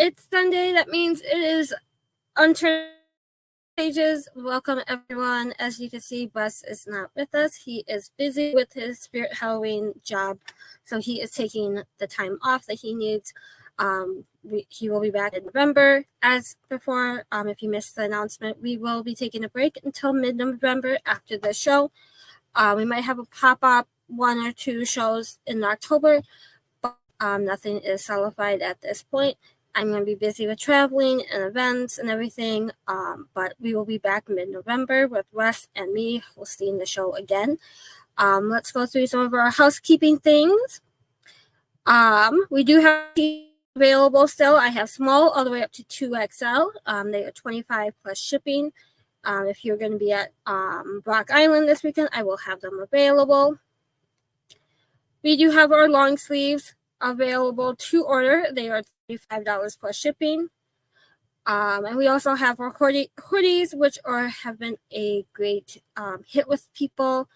It's Sunday. That means it is Unturned pages. Welcome, everyone. As you can see, Bus is not with us. He is busy with his Spirit Halloween job, so he is taking the time off that he needs. He will be back in November. As before, if you missed the announcement, we will be taking a break until mid-November after the show. We might have a pop-up 1 or 2 shows in October, but nothing is solidified at this point. I'm going to be busy with traveling and events and everything, but we will be back mid-November with Wes and me hosting the show again. Let's go through some of our housekeeping things. We do have available still. I have small all the way up to 2XL. They are $25 plus shipping. If you're going to be at Rock Island this weekend, I will have them available. We do have our long sleeves available to order. They are $35 plus shipping. And we also have our hoodies, which have been a great hit with people.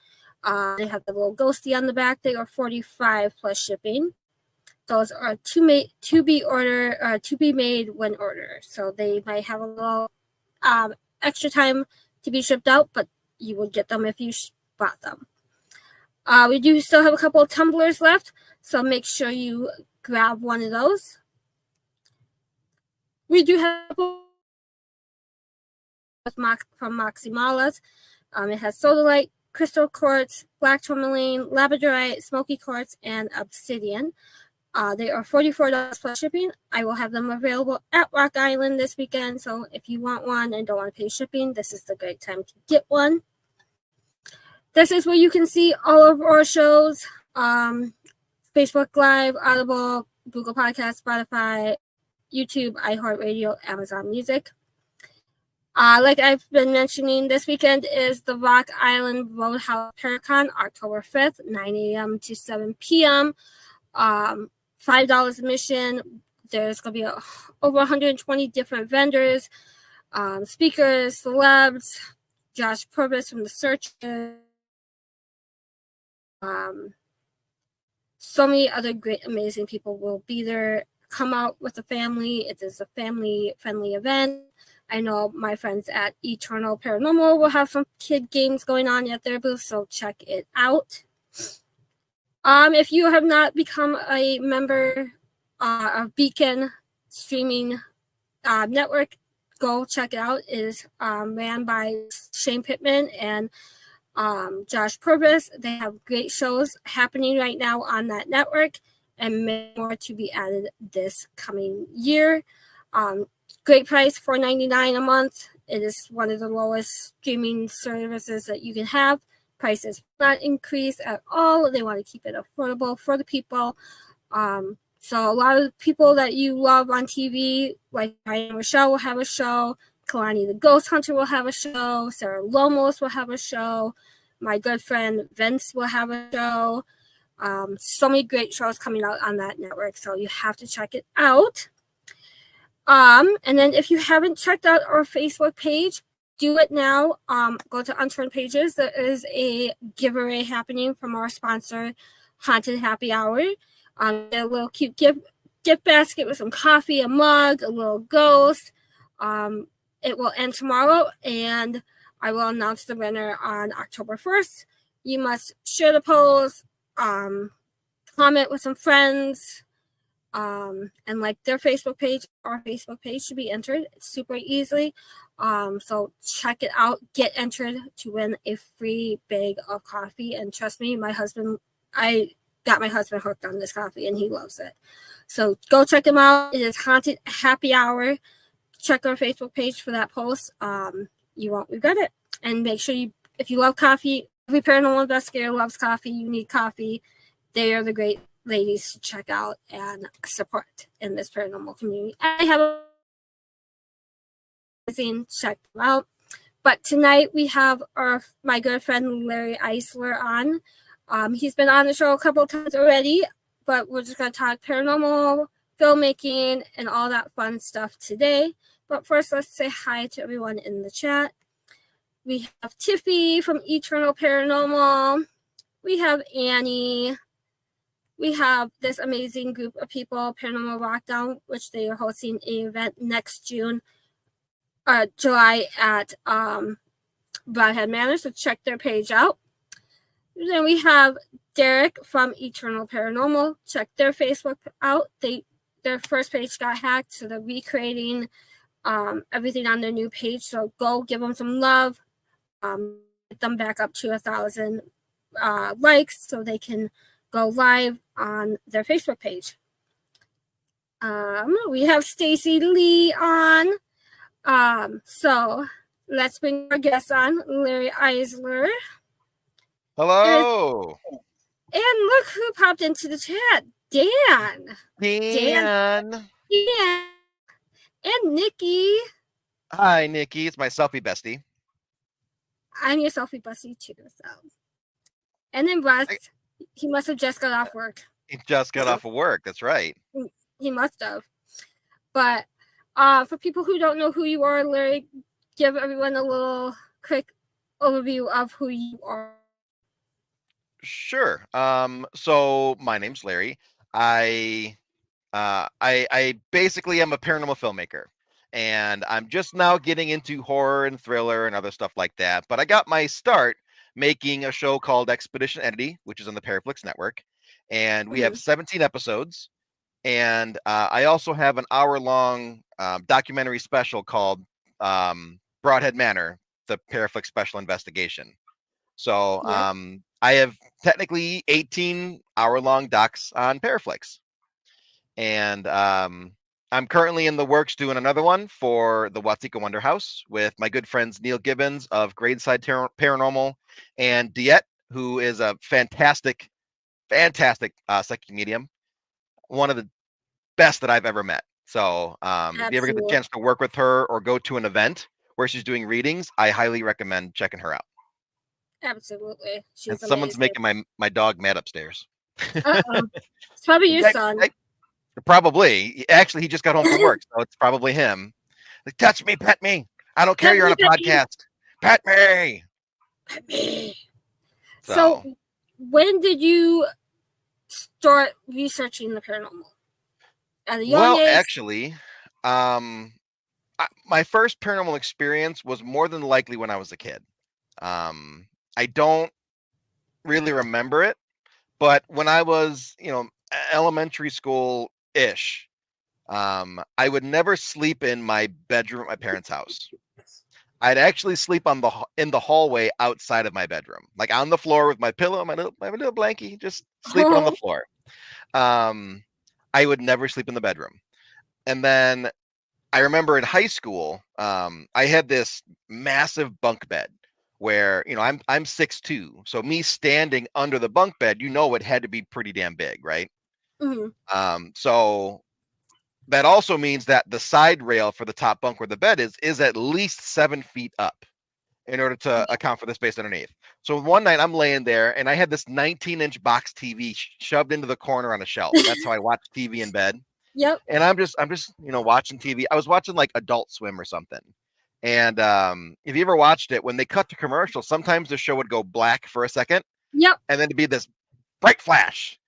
They have the little ghosty on the back. They are $45 plus shipping. Those are to be made when ordered. So they might have a little extra time to be shipped out, but you will get them if you bought them. We do still have a couple of tumblers left, so make sure you grab one of those. We do have from Maximalas. It has sodalite, crystal quartz, black tourmaline, labradorite, smoky quartz, and obsidian. They are $44 plus shipping. I will have them available at Rock Island this weekend. So if you want one and don't want to pay shipping, this is the great time to get one. This is where you can see all of our shows. Facebook Live, Audible, Google Podcasts, Spotify, YouTube, iHeartRadio, Amazon Music. Like I've been mentioning, this weekend is the Rock Island Roadhouse Paracon, October 5th, 9 a.m. to 7 p.m. $5 admission. There's going to be over 120 different vendors, speakers, celebs, Josh Purvis from The Searchers, so many other great, amazing people will be there. Come out with the family. It is a family-friendly event. I know my friends at Eternal Paranormal will have some kid games going on at their booth, so check it out. If you have not become a member of Beacon Streaming Network, go check it out. It is ran by Shane Pittman and Josh Purvis. They have great shows happening right now on that network, and many more to be added this coming year. Great price, $4.99 a month. It is one of the lowest streaming services that you can have. Prices not increase at all. They want to keep it affordable for the people. So a lot of people that you love on TV, like Diane Rochelle will have a show. Kalani the Ghost Hunter will have a show. Sarah Lomos will have a show. My good friend Vince will have a show. So many great shows coming out on that network, so you have to check it out. And then if you haven't checked out our Facebook page, do it now. Go to Unturned Pages. There is a giveaway happening from our sponsor, Haunted Happy Hour. Get a little cute gift basket with some coffee, a mug, a little ghost. It will end tomorrow, and I will announce the winner on October 1st. You must share the post, comment with some friends, and like their Facebook page. Our Facebook page should be entered super easily. So check it out. Get entered to win a free bag of coffee. And trust me, I got my husband hooked on this coffee, and he loves it. So go check him out. It is Haunted Happy Hour. Check our Facebook page for that post. You won't regret it. And make sure if you love coffee, every paranormal investigator loves coffee. You need coffee. They are the great ladies to check out and support in this paranormal community. I have a magazine. Check them out. But tonight we have my good friend Larry Eissler on. He's been on the show a couple of times already, but we're just going to talk paranormal, filmmaking, and all that fun stuff today. But first, let's say hi to everyone in the chat. We have Tiffy from Eternal Paranormal. We have Annie. we have this amazing group of people, Paranormal Lockdown, which they are hosting an event next July at Broadhead Manor, so check their page out. Then we have Derek from Eternal Paranormal. Check their Facebook out. Their first page got hacked, so they're recreating everything on their new page. So go give them some love. Get them back up to 1,000 likes so they can go live on their Facebook page. We have Stacy Lee on. So let's bring our guest on, Larry Eissler. Hello. And look who popped into the chat. Dan. Dan. And Nikki. Hi, Nikki. It's my selfie bestie. I'm your selfie bestie too. So. And then Russ, he must have just got off work. He just got off of work. That's right. He must have. But for people who don't know who you are, Larry, give everyone a little quick overview of who you are. Sure. So my name's Larry. I basically am a paranormal filmmaker, and I'm just now getting into horror and thriller and other stuff like that. But I got my start making a show called Expedition Entity, which is on the Paraflix Network, and we have 17 episodes. And I also have an hour-long documentary special called Broadhead Manor, the Paraflix Special Investigation. So I have technically 18 hour-long docs on Paraflix. And I'm currently in the works doing another one for the Watsika Wonder House with my good friends Neil Gibbons of Gradeside Paranormal and Diet, who is a fantastic psychic medium. One of the best that I've ever met. So if you ever get the chance to work with her or go to an event where she's doing readings, I highly recommend checking her out. Absolutely. And someone's making my dog mad upstairs. It's probably your son. Probably. Actually, he just got home from work, so it's probably him. Like, touch me, pet me. I don't care. You're on a podcast. Pet me. Pet me. So when did you start researching the paranormal? At a young age? Actually, my first paranormal experience was more than likely when I was a kid. I don't really remember it, but when I was, elementary school-ish, I would never sleep in my bedroom at my parents' house. I'd actually sleep in the hallway outside of my bedroom, like on the floor with my pillow, my little blankie, just sleeping on the floor. I would never sleep in the bedroom. And then I remember in high school, I had this massive bunk bed where, I'm 6'2", so me standing under the bunk bed, it had to be pretty damn big, right? So that also means that the side rail for the top bunk where the bed is at least 7 feet up in order to account for the space underneath. So one night I'm laying there and I had this 19-inch box TV shoved into the corner on a shelf. That's how I watched TV in bed. Yep. And I'm just watching TV. I was watching like Adult Swim or something. And if you ever watched it, when they cut to commercial, sometimes the show would go black for a second. Yep. And then it'd be this bright flash.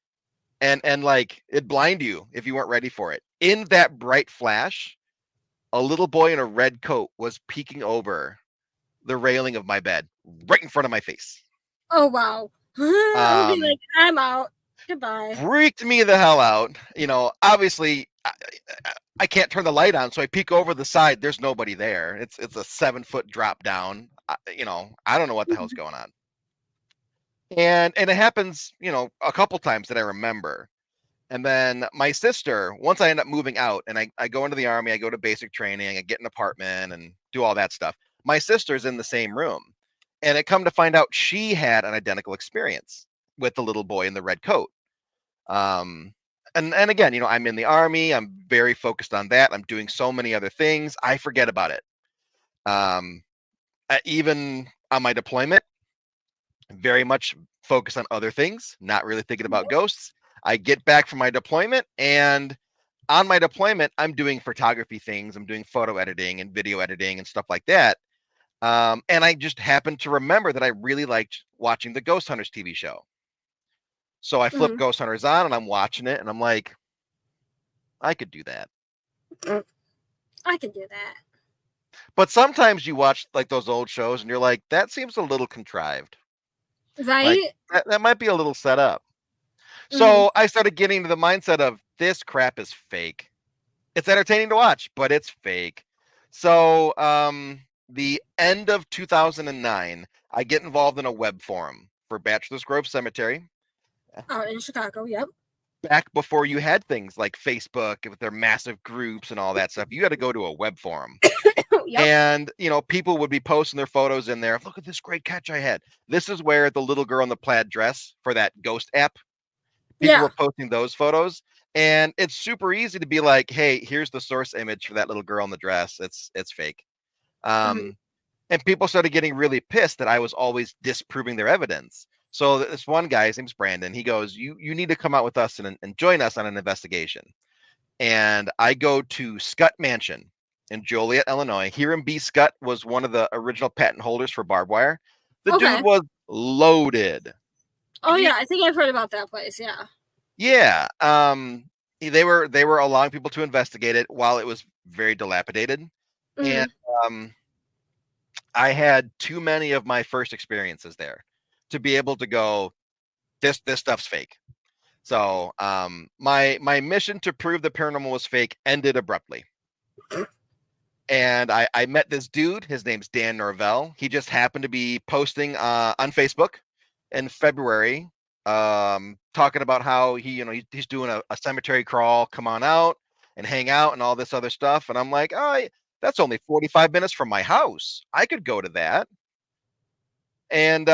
And like it'd blind you if you weren't ready for it. In that bright flash, a little boy in a red coat was peeking over the railing of my bed right in front of my face. Oh wow. I would be like, I'm out. Goodbye. Freaked me the hell out. Obviously I can't turn the light on, so I peek over the side. There's nobody there. It's a 7-foot drop down. I don't know what the hell's going on. And it happens, a couple times that I remember. And then my sister, once I end up moving out and I go into the Army, I go to basic training, I get an apartment and do all that stuff. My sister's in the same room. And it come to find out she had an identical experience with the little boy in the red coat. And again, I'm in the Army. I'm very focused on that. I'm doing so many other things. I forget about it. Even on my deployment, very much focused on other things, not really thinking about ghosts. I get back from my deployment, and on my deployment, I'm doing photography things. I'm doing photo editing and video editing and stuff like that. And I just happened to remember that I really liked watching the Ghost Hunters TV show. So I flip Mm-hmm. Ghost Hunters on and I'm watching it and I'm like, I could do that. I can do that. But sometimes you watch like those old shows and you're like, that seems a little contrived. Like Right? that might be a little set up. Mm-hmm. So I started getting into the mindset of this crap is fake. It's entertaining to watch, but it's fake. So the end of 2009, I get involved in a web forum for Bachelor's Grove Cemetery. Out in Chicago, yep. Back before you had things like Facebook with their massive groups and all that stuff, you had to go to a web forum. Yep. And people would be posting their photos in there. Look at this great catch I had. This is where the little girl in the plaid dress for that ghost app, people Yeah. were posting those photos. And it's super easy to be like, hey, here's the source image for that little girl in the dress. It's fake. Mm-hmm. And people started getting really pissed that I was always disproving their evidence. So this one guy, his name's Brandon, he goes, you need to come out with us and join us on an investigation. And I go to Scott Mansion in Joliet, Illinois. Hiram B. Scott was one of the original patent holders for barbed wire. The dude Okay. was loaded. Oh yeah, I think I've heard about that place. Yeah. Yeah. They were allowing people to investigate it while it was very dilapidated. Mm-hmm. And I had too many of my first experiences there to be able to go, this stuff's fake. So my mission to prove the paranormal was fake ended abruptly. And I met this dude. His name's Dan Norvell. He just happened to be posting on Facebook in February, talking about how he's doing a cemetery crawl. Come on out and hang out and all this other stuff. And I'm like, oh, that's only 45 minutes from my house. I could go to that and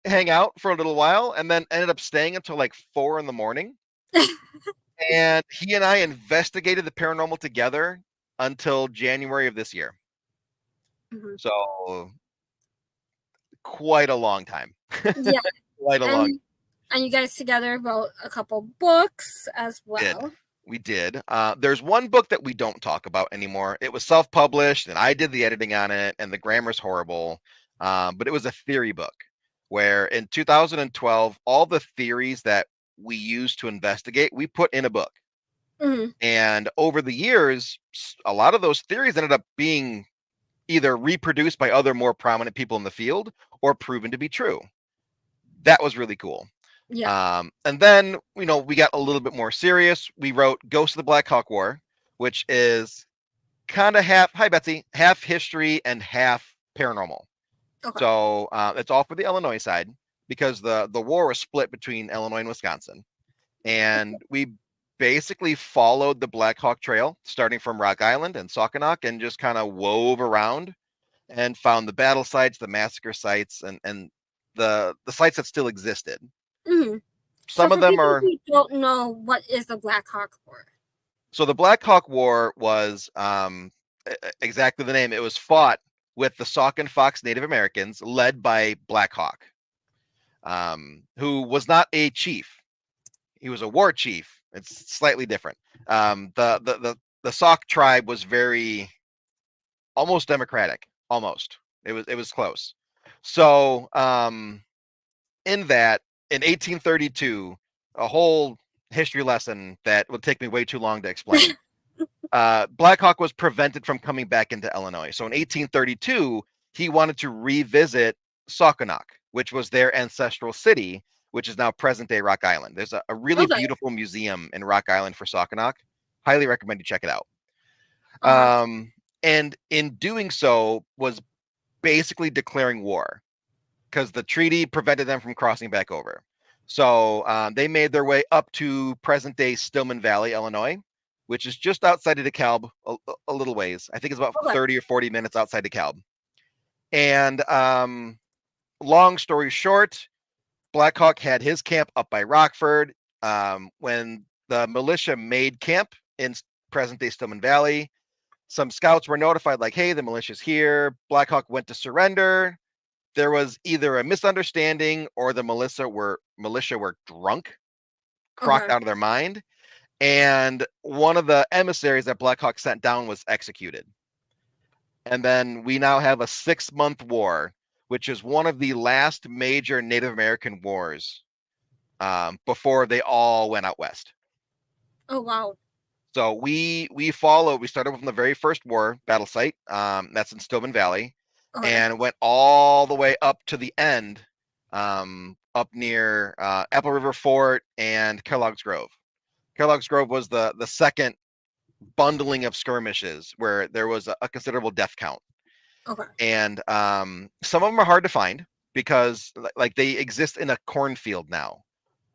hang out for a little while, and then ended up staying until like 4 in the morning. And he and I investigated the paranormal together until January of this year. Mm-hmm. So quite a long time. Yeah, Quite a long and you guys together wrote a couple books as did. well. We did. There's one book that we don't talk about anymore. It was self-published, and I did the editing on it, and the grammar's horrible. But it was a theory book where in 2012, all the theories that we used to investigate, we put in a book. Mm-hmm. And over the years, a lot of those theories ended up being either reproduced by other more prominent people in the field or proven to be true. That was really cool. Yeah. And then, we got a little bit more serious. We wrote Ghost of the Black Hawk War, which is kind of half, hi, Betsy, half history and half paranormal. Okay. So it's all for the Illinois side because the war was split between Illinois and Wisconsin. And we basically followed the Black Hawk Trail, starting from Rock Island and Saukenok, and just kind of wove around and found the battle sites, the massacre sites, and the sites that still existed. Mm-hmm. So Some of for them people are. who don't know, what is the Black Hawk War? So the Black Hawk War was exactly the name. It was fought with the Sauk and Fox Native Americans, led by Black Hawk, who was not a chief. He was a war chief. It's slightly different. The Sauk tribe was very almost democratic. Almost. It was close. So in that, in 1832, a whole history lesson that would take me way too long to explain. Black Hawk was prevented from coming back into Illinois. So in 1832, he wanted to revisit Saukenok, which was their ancestral city, which is now present day Rock Island. There's a really Okay. beautiful museum in Rock Island for Saukenok. Highly recommend you check it out. Uh-huh. And in doing so, was basically declaring war because the treaty prevented them from crossing back over. So they made their way up to present day Stillman Valley, Illinois, which is just outside of DeKalb, a little ways. I think it's about Okay. 30 or 40 minutes outside DeKalb. And long story short, Black Hawk had his camp up by Rockford. When the militia made camp in present day Stillman Valley, some scouts were notified, like, hey, the militia's here. Black Hawk went to surrender. There was either a misunderstanding or the militia were drunk, crocked Okay. out of their mind, and one of the emissaries that Black Hawk sent down was executed. And then we now have a 6-month war, which is one of the last major Native American wars before they all went out west. Oh wow. So we started from the very first war battle site. That's in Stillman Valley, Okay. and went all the way up to the end, up near Apple River Fort and Kellogg's Grove. Kellogg's Grove was the second bundling of skirmishes where there was a considerable death count. Okay. And some of them are hard to find because like they exist in a cornfield now,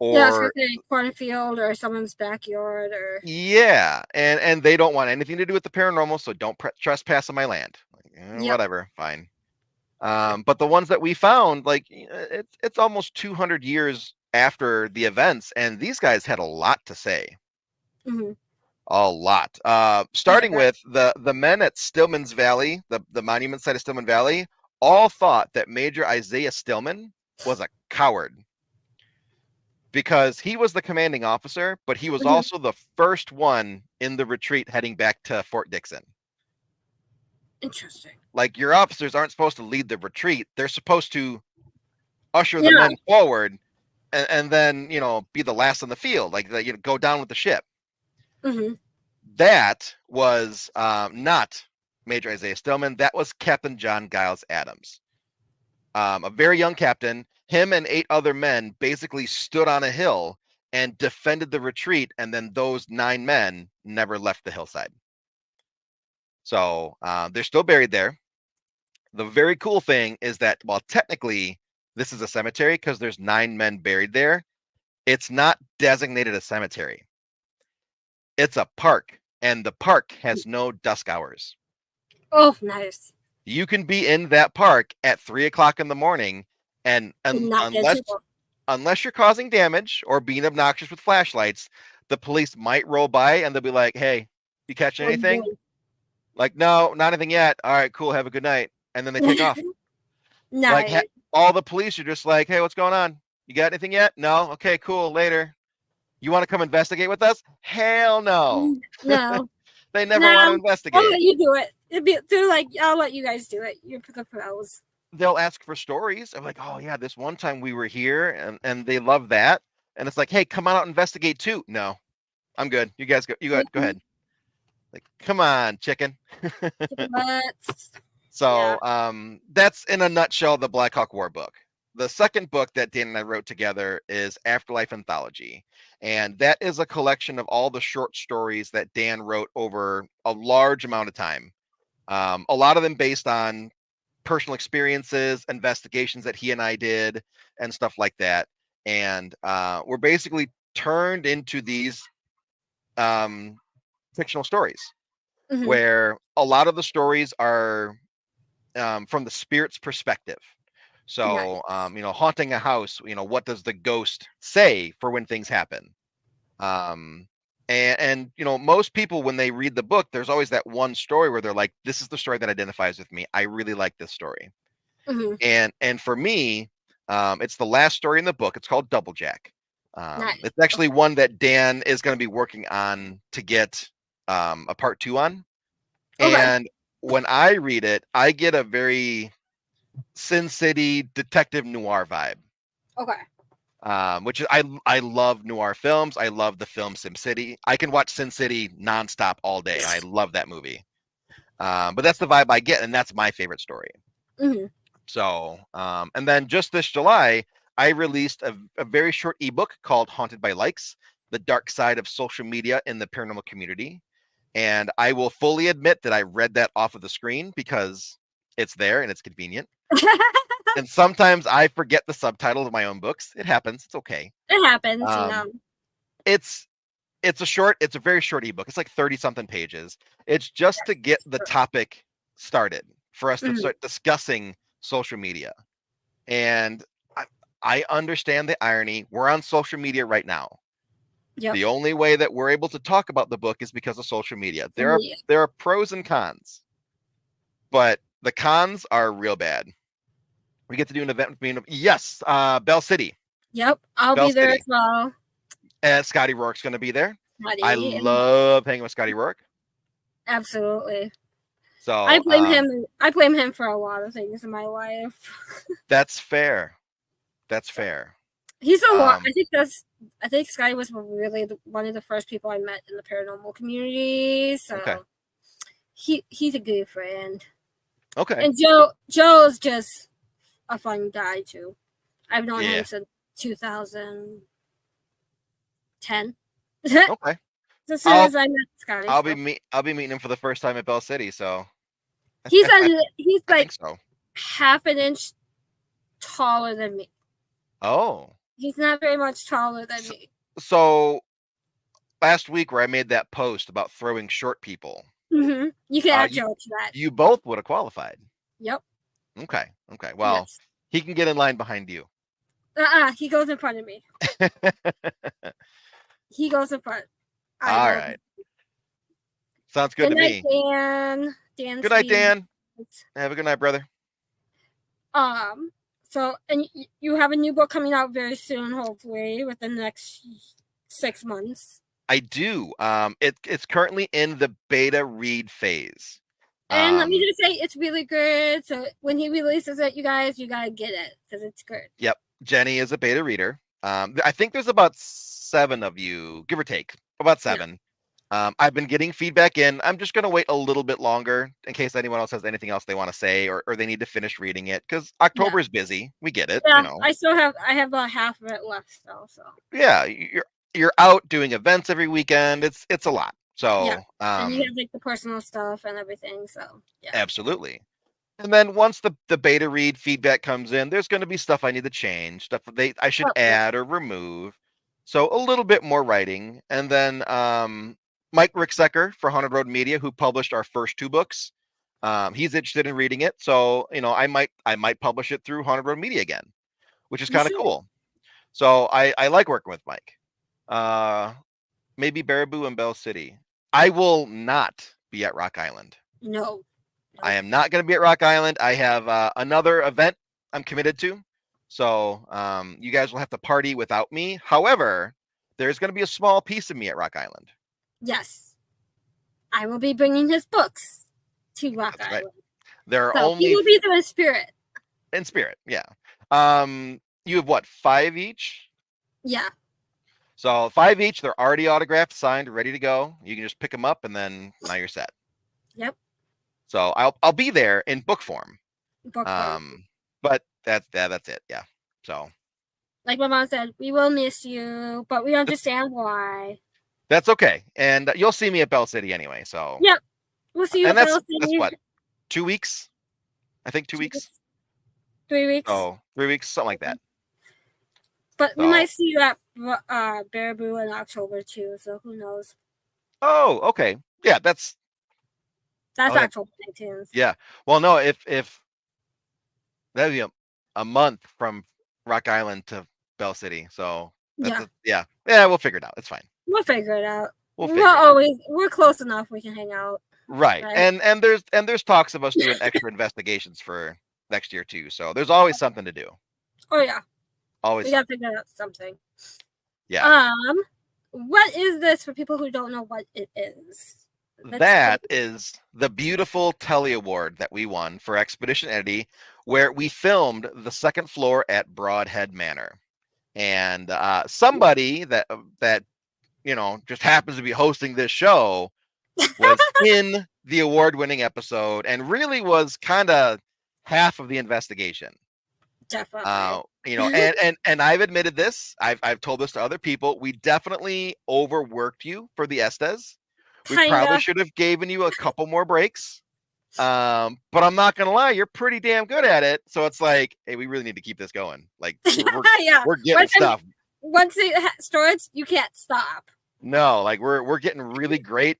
Yeah, I was gonna or say cornfield or someone's backyard or yeah, and they don't want anything to do with the paranormal, so don't trespass on my land. Like, yep. whatever, fine. But the ones that we found, like it's almost 200 years after the events, and these guys had a lot to say. Mm-hmm. A lot. Yeah, Starting with the men at Stillman's Valley, the monument site of Stillman Valley, all thought that Major Isaiah Stillman was a coward because he was the commanding officer, but he was mm-hmm. also the first one in the retreat heading back to Fort Dixon. Interesting. Like your officers aren't supposed to lead the retreat; they're supposed to usher the Yeah. men forward, and then be the last on the field, like go down with the ship. Mm-hmm. That was not Major Isaiah Stillman. That was Captain John Giles Adams, a very young captain. Him and 8 other men basically stood on a hill and defended the retreat, and then those 9 men never left the hillside. So they're still buried there. The very cool thing is that while technically this is a cemetery because there's 9 men buried there, it's not designated a cemetery. It's a park, and the park has no dusk hours. Oh, nice. You can be in that park at 3 o'clock in the morning, and Not dead people. unless you're causing damage or being obnoxious with flashlights, the police might roll by and they'll be like, "Hey, you catching What are you anything?" doing? Like, "No, not anything yet." "All right, cool. Have a good night." And then they take off. Like Nice. all the police are just like, "Hey, what's going on? You got anything yet?" "No." "Okay, cool. Later." "You want to come investigate with us?" "Hell no." No. They never want to No. I'll investigate. let you do it. They're like, I'll let you guys do it. You're the pros. They'll ask for stories. I'm like, "Oh yeah, this one time we were here," and they love that. And it's like, "Hey, come on out and investigate too." "No, I'm good. You guys go. You go ahead." Like, come on, chicken. But yeah. So that's in a nutshell the Black Hawk War book. The second book that Dan and I wrote together is Afterlife Anthology. And that is a collection of all the short stories that Dan wrote over a large amount of time. A lot of them based on personal experiences, investigations that he and I did, and stuff like that. And we're basically turned into these fictional stories Mm-hmm. where a lot of the stories are from the spirit's perspective. Nice. So, haunting a house, what does the ghost say for when things happen? Um, and most people, when they read the book, there's always that one story where they're like, this is the story that identifies with me. I really like this story. Mm-hmm. And for me, it's the last story in the book. It's called Double Jack. Nice. It's actually Okay. one that Dan is going to be working on to get a part 2 on. Okay. And when I read it, I get a very Sin City detective noir vibe. Okay. Which is I love noir films. I love the film Sin City. I can watch Sin City nonstop all day. I love that movie. But that's the vibe I get, and that's my favorite story. Mm-hmm. So, and then just this July, I released a very short ebook called Haunted by Likes: The Dark Side of Social Media in the Paranormal Community. And I will fully admit that I read that off of the screen because it's there and it's convenient. And sometimes I forget the subtitle of my own books. It happens. It's okay. It happens, Um, it's it's a very short ebook. It's like 30 something pages. It's just to get the topic started for us to Mm-hmm. start discussing social media. And I, I understand the irony. We're on social media right now. Yep. The only way that we're able to talk about the book is because of social media. There Yeah. are pros and cons, but the cons are real bad. We get to do an event with me. Yes, Bell City. Yep. I'll Bell be there City. as well. And Scotty Rourke's going to be there. I Buddy. And love hanging with Scotty Rourke. absolutely. I So blame him. I blame him for a lot of things in my life. that's fair. That's So, fair. He's a lot. Um, I think Scotty was really one of the first people I met in the paranormal community. okay, So he's a good friend. okay, And Joe's just a fun guy too. I've known him yeah, since 2010. okay. As soon I'll as I met Scotty, so I'll be meeting him for the first time at Bell City, so he's I think like so. half an inch taller than me. Oh, He's not very much taller than so, me. so last week where I made that post about throwing short people, You can add you Joe to that. you both would have qualified. Yep. Okay, okay. Well, Yes. he can get in line behind you. He goes in front of me. He goes in front. I All go. right, sounds good Good to night, me. Dan. Dan Good night, Speed. Dan. Have a good night, brother. Um. So, and you have a new book coming out very soon, hopefully within the next 6 months. I do. It's currently in the beta read phase. And let me just say, it's really good. So when he releases it, you gotta get it because it's good. Yep, Jenny is a beta reader. I think there's about 7 of you, give or take, about Yeah. 7. I've been getting feedback in. I'm just going to wait a little bit longer in case anyone else has anything else they want to say or they need to finish reading it because October is busy. We get it, Yeah, I have about half of it left though. So Yeah, you're out doing events every weekend. It's a lot. yeah, So and you have like the personal stuff and everything. So yeah, absolutely. And then once the beta read feedback comes in, there's going to be stuff I need to change, stuff that I should yeah. add or remove. So a little bit more writing. And then Mike Ricksecker for Haunted Road Media, who published our first 2 books, he's interested in reading it. So I might publish it through Haunted Road Media again, which is You kind of should. cool. So I like working with Mike. Maybe Baraboo and Bell City. I will not be at Rock Island. No. I am not going to be at Rock Island. I have another event I'm committed to. So you guys will have to party without me. However, there's going to be a small piece of me at Rock Island. Yes, I will be bringing his books to Rock That's Island. right. There are So he only will be there in spirit. in spirit. Yeah. You have what, 5 each? Yeah. So 5 each. They're already autographed, signed, ready to go. You can just pick them up, and then now you're set. Yep. So I'll be there in book form. Book form. But that's it. Yeah. So like my mom said, we will miss you, but we understand why. that's okay. And you'll see me at Bell City anyway. So yep, we'll see you and at Bell that's City. what, 2 weeks? I think 2 weeks. 3 weeks. Oh, 3 weeks, something like that. But we might see you at Baraboo in October too. So who knows? Oh, okay. Yeah, that's October 19th. Yeah. Well, no, if that'd be a month from Rock Island to Bell City. So that's yeah. We'll figure it out. It's fine. We'll figure it out. We're we're close enough. We can hang out. Right. And there's talks of us doing extra investigations for next year too. So there's always something to do. Oh yeah. Always. We gotta figure out something. Yeah. What is this for people who don't know what it is? That is the beautiful Telly Award that we won for Expedition Entity, where we filmed the second floor at Broadhead Manor. And somebody that just happens to be hosting this show was in the award-winning episode and really was kind of half of the investigation. Definitely. And I've admitted this. I've told this to other people. We definitely overworked you for the Estes. We probably should have given you a couple more breaks. But I'm not gonna lie, you're pretty damn good at it. So it's like, hey, we really need to keep this going. Like we're getting stuff. Once it starts, you can't stop. No, like we're getting really great,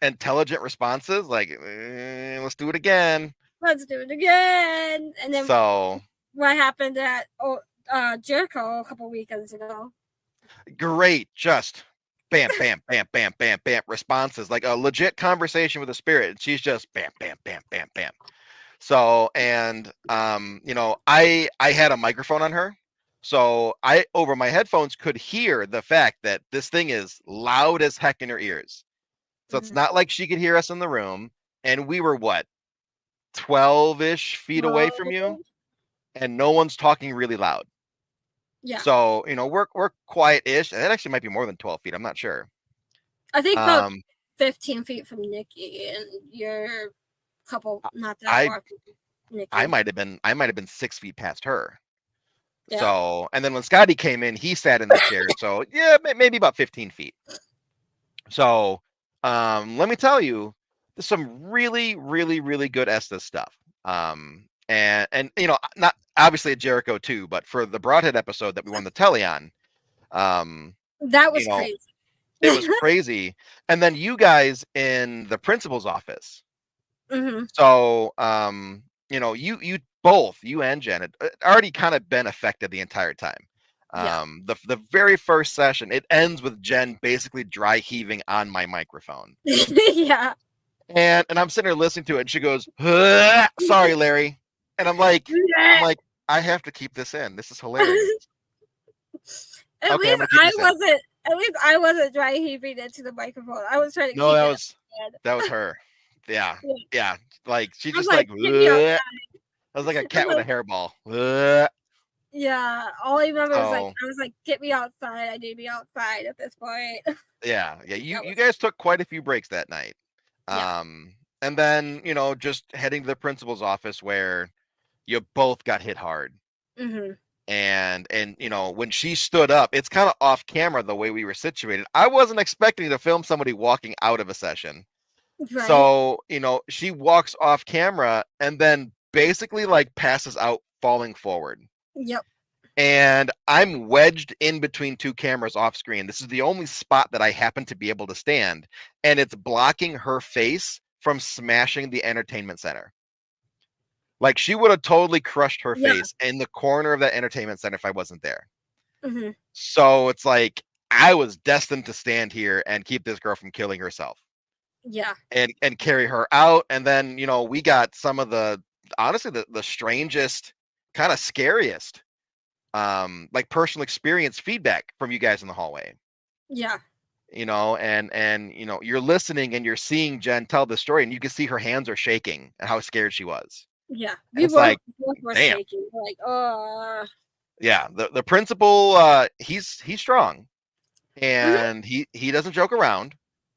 intelligent responses. Like, let's do it again. Let's do it again. And then what happened at Jericho a couple weekends ago? Great, just bam, bam, bam, bam, bam, bam responses, like a legit conversation with a spirit. And she's just bam, bam, bam, bam, bam. So, and I had a microphone on her, so I over my headphones could hear the fact that this thing is loud as heck in her ears. So it's not like she could hear us in the room, and we were what, 12-ish feet away from you, and no one's talking really loud. Yeah. So, we're quiet-ish. And that actually might be more than 12 feet. I'm not sure. I think about Um, 15 feet from Nikki, and you're a couple not that I far from I Nikki. might have been 6 feet past her. Yeah. So, and then when Scotty came in, he sat in the chair. So, yeah, maybe about 15 feet. So, let me tell you, there's some really, really, really good Estes stuff. And not obviously at Jericho too, but for the Broadhead episode that we won the telly on, um, That you was know, crazy. it was crazy. And then you guys in the principal's office. Hmm. So, you both, you and Jen, had already kind of been affected the entire time. Yeah. The very first session, it ends with Jen basically dry heaving on my microphone. Yeah. And I'm sitting there listening to it, and she goes, "Huh, sorry, Larry." And I'm like, I have to keep this in. This is hilarious. At Okay, I'm least gonna keep I this in. wasn't. At least I wasn't dry heaving into the microphone. I was trying to No, keep that it was in. that was her. Yeah, Yeah. yeah. Like she I'm just like, like, get me out. "Huh." I was like a I'm cat with a like, hairball. Huh. yeah. All I remember is like So I was like, get me outside. I need to be outside at this point. yeah, you That you was guys took quite a few breaks that night. yeah. And then just heading to the principal's office where you both got hit hard. Hmm. And when she stood up, it's kind of off camera the way we were situated. I wasn't expecting to film somebody walking out of a session. Right. So she walks off camera and then basically like passes out falling forward. Yep. And I'm wedged in between two cameras off screen. This is the only spot that I happen to be able to stand, and it's blocking her face from smashing the entertainment center. Like she would have totally crushed her Yeah. face in the corner of that entertainment center if I wasn't there. Hmm. So it's like I was destined to stand here and keep this girl from killing herself Yeah. and carry her out. And then, we got some of the honestly the strangest, kind of scariest like personal experience feedback from you guys in the hallway. Yeah. And you're listening and you're seeing Jen tell the story, and you can see her hands are shaking and how scared she was. Yeah. And We it's like, both were damn. shaking. We're like, oh. Yeah, the principal, he's strong, Hmm. and he doesn't joke around.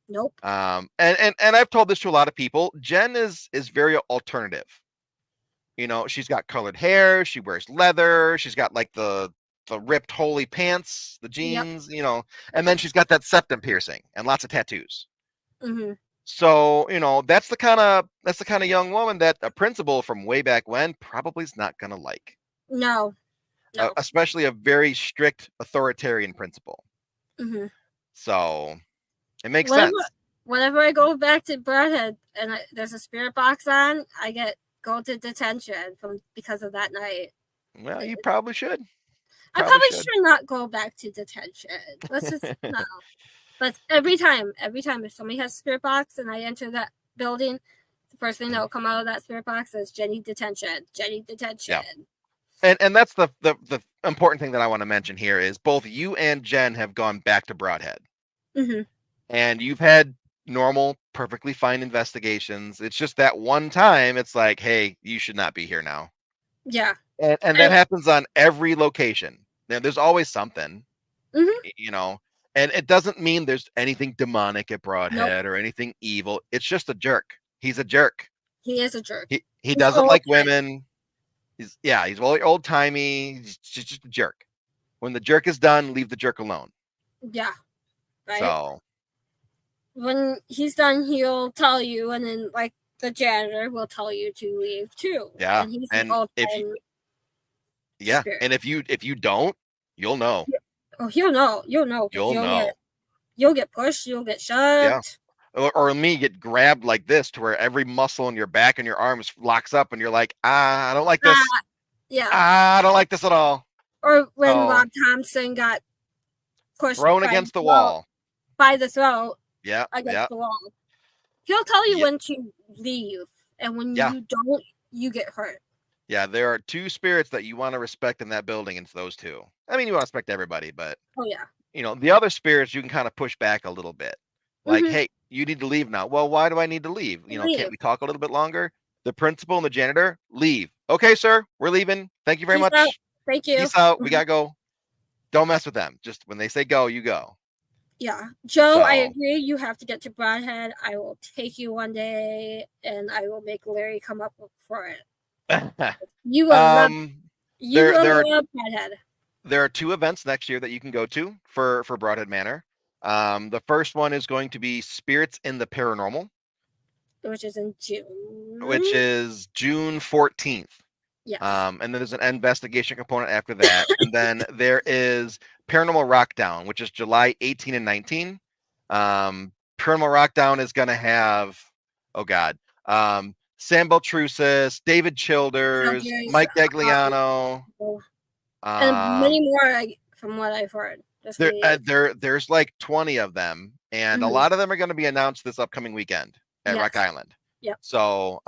Nope. And I've told this to a lot of people. Jen is very alternative. She's got colored hair, she wears leather, she's got like the ripped holy pants, the Yep. jeans, and then she's got that septum piercing and lots of tattoos. Hmm. So, that's the kind of young woman that a principal from way back when probably is not gonna like. No. No. Especially a very strict authoritarian principal. Hmm. So it makes Whenever sense. whenever I go back to Broadhead and there's a spirit box on, I go to detention because of that night. Well, you It- probably should. I Probably probably should. should not go back to detention. Let's just no. But every time if somebody has a spirit box and I enter that building, the first thing that will come out of that spirit box is Jenny detention. Jenny detention. Yeah. And that's the important thing that I want to mention here is both you and Jen have gone back to Broadhead. Hmm. And you've had normal, perfectly fine investigations. It's just that one time it's like, hey, you should not be here now. Yeah. And that happens on every location. There's always something, Mm-hmm. you know. And it doesn't mean there's anything demonic at Nope. Broadhead or anything evil. It's just a jerk. He's a jerk. He is a jerk. He He's doesn't old like timey. women. He's really old timey. He's just a jerk. When the jerk is done, leave the jerk alone. Yeah. Right. So When he's done, he'll tell you, and then like the janitor will tell you to leave too. yeah, And he's an and old if you time yeah, spirit. and if you don't, you'll know. Oh, he'll know. You'll know because You'll know. you'll get pushed. You'll get Yeah. shoved. Or me get grabbed like this to where every muscle in your back and your arms locks up and you're like, I don't like this. Yeah. I don't like this at all. Or when So Rob Thompson got pushed thrown against the wall. by the throat Yeah, yeah, against the wall. He'll tell you yeah, when to leave, and when yeah. you don't, you get hurt. Yeah, there are two spirits that you want to respect in that building. It's those two. I mean, you want to respect everybody, but Oh yeah. the other spirits you can kind of push back a little bit. Like, Mm-hmm. hey, you need to leave now. Well, why do I need to leave? Can't Leave. we talk a little bit longer? The principal and the janitor leave. Okay, sir, we're leaving. Thank you very Peace out. much. Thank you. Peace out. We gotta go. don't mess with them. Just when they say go, you go. Yeah. Joe, I So agree. You have to get to Broadhead. I will take you one day and I will make Larry come up for it. You will love um, you there will there are love Broadhead. there are 2 events next year that you can go to for Broadhead Manor. The first one is going to be Spirits in the Paranormal, Which is in which June. is June 14th. Yes. And then there's an investigation component after that. And then there is Paranormal Rockdown, which is July 18 and 19. Paranormal Rockdown is going to have, oh God, Sam Beltrusis, David Childers, Subjects, Mike Gagliano. and Um, many more from what I've heard. Just me. there's like 20 of them, and a Mhm. lot of them are going to be announced this upcoming weekend at Rock Yes. Island. Yep. So,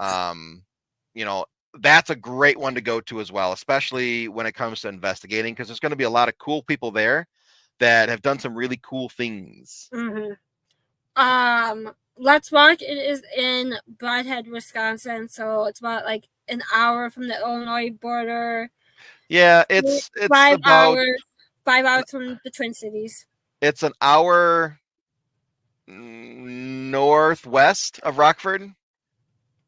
you know, that's a great one to go to as well, especially when it comes to investigating, because there's going to be a lot of cool people there that have done some really cool things. Let's Walk. It is in Broadhead, Wisconsin, so it's about like an hour from the Illinois border. Yeah, it's 5 hours. 5 hours from the Twin Cities. it's an hour northwest of Rockford,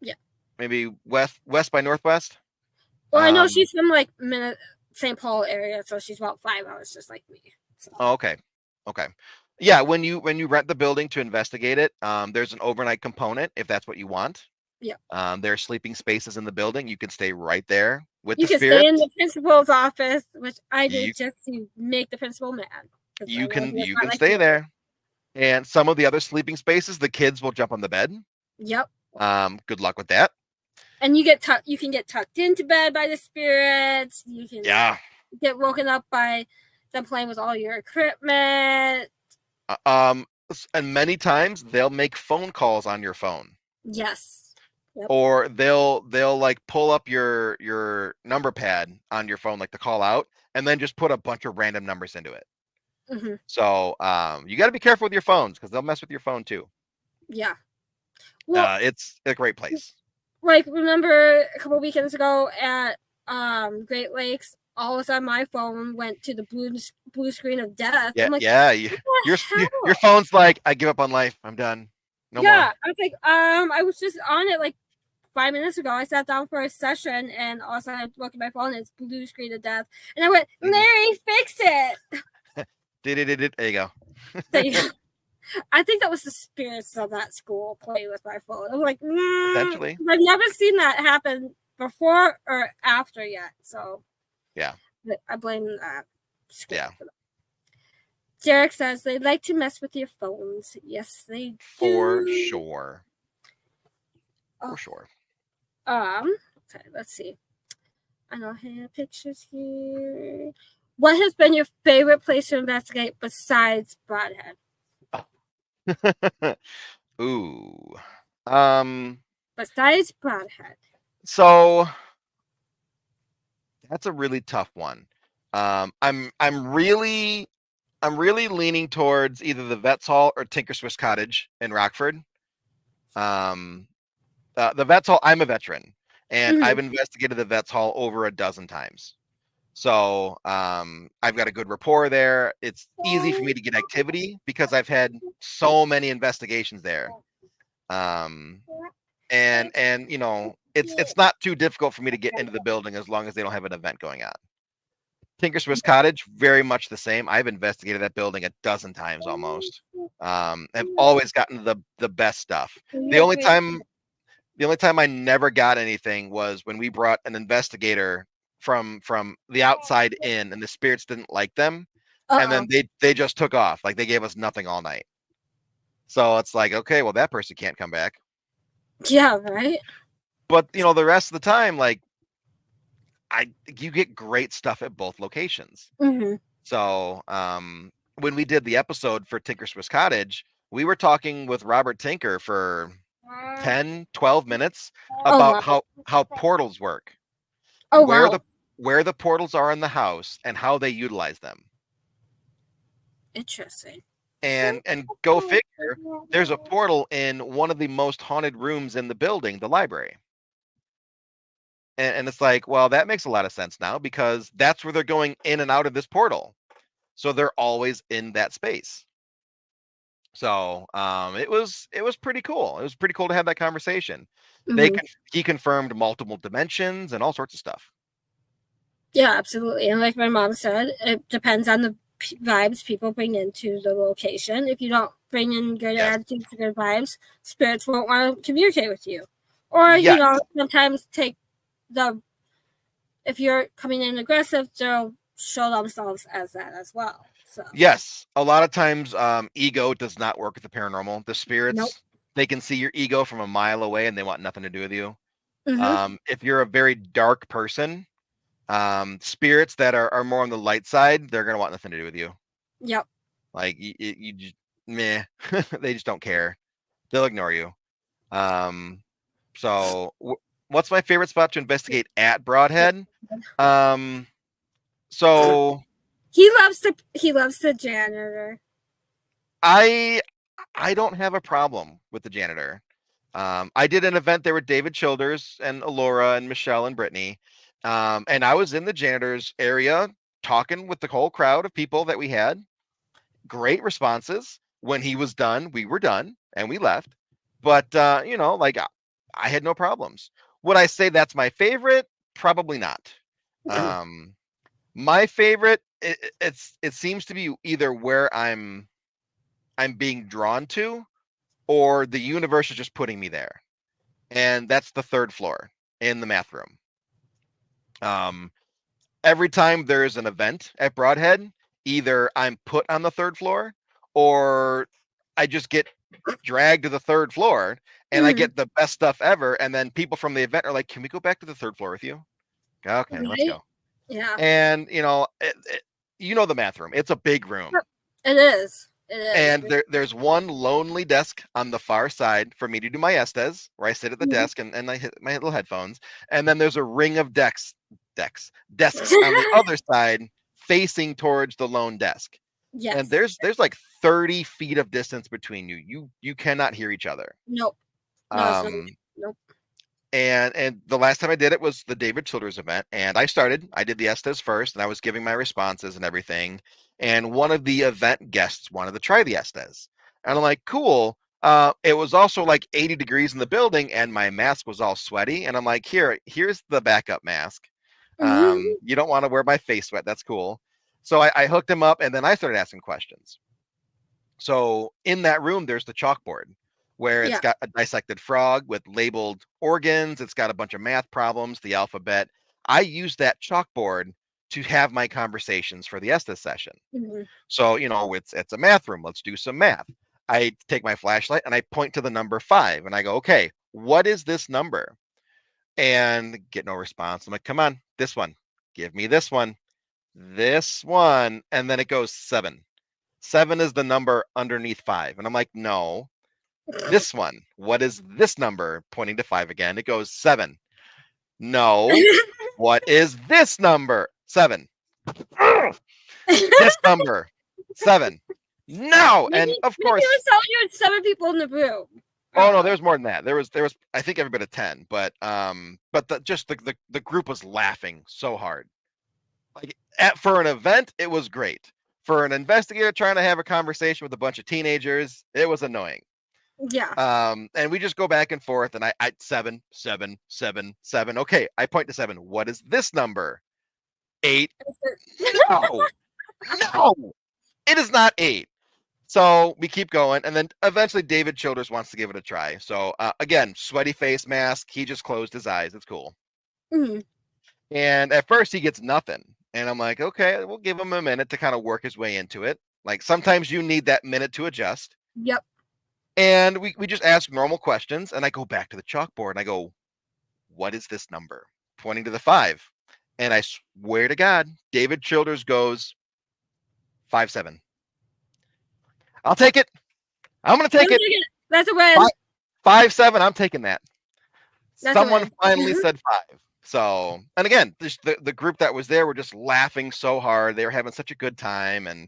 Yeah. maybe west by northwest. Well, I know Um, she's from like St. Paul area, so she's about 5 hours, just like me. So. oh, okay. Okay. Yeah, when you rent the building to investigate it, there's an overnight component if that's what you want. Yeah. There are sleeping spaces in the building. You can stay right there with You the can stay in spirits. the principal's office, which I You did just to make the principal mad. Because I you know can he was you not can like stay me. there. And some of the other sleeping spaces, the kids will jump on the bed. Yep. Good luck with that. And you can get tucked into bed by the spirits. You can Yeah. get woken up by them playing with all your equipment. And many times they'll make phone calls on your phone. Yes. Yep. Or they'll like pull up your number pad on your phone, like to call out, and then just put a bunch of random numbers into it. Mm-hmm. So you got to be careful with your phones because they'll mess with your phone too. Yeah. Well, It's a great place. like remember a couple weekends ago at Great Lakes, all of a sudden my phone went to the blue screen of death. Yeah, I'm like, yeah. what the Your hell? phone's like, I give up on life. I'm done. No Yeah, more. I was like, I was just on it like 5 minutes ago. I sat down for a session, and all of a sudden I look at my phone, and it's blue screen of death, and I went, Larry, fix it. There you go. So, yeah. I think that was the spirits of that school playing with my phone. I'm like, Potentially. I've never seen that happen before or after yet. So Yeah. I blame that school Yeah. for that. Derek says they like to mess with your phones. Yes, they do. For sure. Oh. For sure. Okay, let's see. I don't have pictures here. What has been your favorite place to investigate besides Broadhead? Ooh. Besides Broadhead. So that's a really tough one. I'm really leaning towards either the Vets Hall or Tinker Swiss Cottage in Rockford. The Vets Hall, I'm a veteran, and I've investigated the Vets Hall over a dozen times. So I've got a good rapport there. It's easy for me to get activity because I've had so many investigations there. And you know, it's not too difficult for me to get into the building as long as they don't have an event going on. Tinker Swiss Cottage, very much the same. I've investigated that building a dozen times almost. I've always gotten the best stuff. The only time I never got anything was when we brought an investigator from the outside in, and the spirits didn't like them, and then they just took off. Like they gave us nothing all night. So it's like, okay, well that person can't come back. Yeah, right. But you know, the rest of the time, like you get great stuff at both locations. So when we did the episode for Tinker Swiss Cottage, we were talking with Robert Tinker for 10-12 minutes about how portals work. Where the portals are in the house and how they utilize them. Interesting. And go figure, there's a portal in one of the most haunted rooms in the building, the library. And it's like, well, that makes a lot of sense now because that's where they're going in and out of this portal. So they're always in that space. So it was pretty cool. It was pretty cool to have that conversation. Hmm. He confirmed multiple dimensions and all sorts of stuff. Yeah, absolutely. And like my mom said, it depends on the vibes people bring into the location. If you don't bring in good Yes. attitudes, good vibes, spirits won't want to communicate with you. Or, Yes. sometimes if you're coming in aggressive, they'll show themselves as that as well. So, Yes. A lot of times ego does not work with the paranormal. The nope. spirits, they can see your ego from a mile away and they want nothing to do with you. Hmm. If you're a very dark person, spirits that are more on the light side, they're gonna want nothing to do with you. Yep. Like you just meh, they just don't care. They'll ignore you. Um, so what's my favorite spot to investigate at Broadhead? Um, so He loves the janitor. I I don't have a problem with the janitor. I did an event there with David Childers and Alora and Michelle and Brittany. And I was in the janitor's area talking with the whole crowd of people that we had. Great responses. When he was done, we were done and we left. But like I had no problems. Would I say that's my favorite? Probably not. Um, my favorite, it seems to be either where I'm being drawn to, or the universe is just putting me there. And that's the third floor in the math room. Um, every time there's an event at Broadhead, either I'm put on the third floor or I just get dragged to the third floor and I Mm, get the best stuff ever. And then people from the event are like, "Can we go back to the third floor with you?" Okay, let's right? go. Yeah. And you know the math room. It's a big room. It is. It is. And there's one lonely desk on the far side for me to do my Estes, where I sit at the Mhm. desk and I hit my little headphones. And then there's a ring of desks on the other side facing towards the lone desk. And Yes. there's like 30 feet of distance between you. You cannot hear each other. Nope. No, it's not. Um, Nope. and the last time I did it was the David Childers event, and I did the Estes first, and I was giving my responses and everything. And one of the event guests wanted to try the Estes, and I'm like, cool. It was also like 80 degrees in the building, and my mask was all sweaty. And I'm like, here's the backup mask. Mhm. You don't want to wear my face sweat. That's cool. So I hooked him up, and then I started asking questions. So in that room, there's the chalkboard where it's Yeah. got a dissected frog with labeled organs. It's got a bunch of math problems, the alphabet. I use that chalkboard to have my conversations for the Estes session. Mhm. So, it's a math room. Let's do some math. I take my flashlight and I point to the number 5 and I go, okay, what is this number? And get no response. I'm like, come on, this one. Give me this one. This one. And then it goes 7. 7 is the number underneath 5. And I'm like, no, this one. What is this number? Pointing to 5 again. It goes 7. No. What is this number? 7. This number. 7. No. Maybe And of maybe it course, was telling you it's 7 people in the room. I oh don't no, know. there's more than that. There was I think every bit of 10, but the group was laughing so hard. Like for an event, it was great. For an investigator trying to have a conversation with a bunch of teenagers, it was annoying. Yeah. And we just go back and forth, and I 7, 7, 7, 7. Okay, I point to 7. What is this number? 8. No, no, it is not 8. So we keep going, and then eventually David Childers wants to give it a try. So again, sweaty face mask. He just closed his eyes. It's cool. Mhm. And at first he gets nothing, and I'm like, okay, we'll give him a minute to kind of work his way into it. Like sometimes you need that minute to adjust. Yep. And we just ask normal questions, and I go back to the chalkboard and I go, what is this number? Pointing to the 5. And I swear to God, David Childers goes 5-7. I'll take it. I'm gonna take it. That's a Five, win. 5-7. I'm taking that. That's a Someone win. finally said 5. So, and again, the group that was there were just laughing so hard. They were having such a good time, and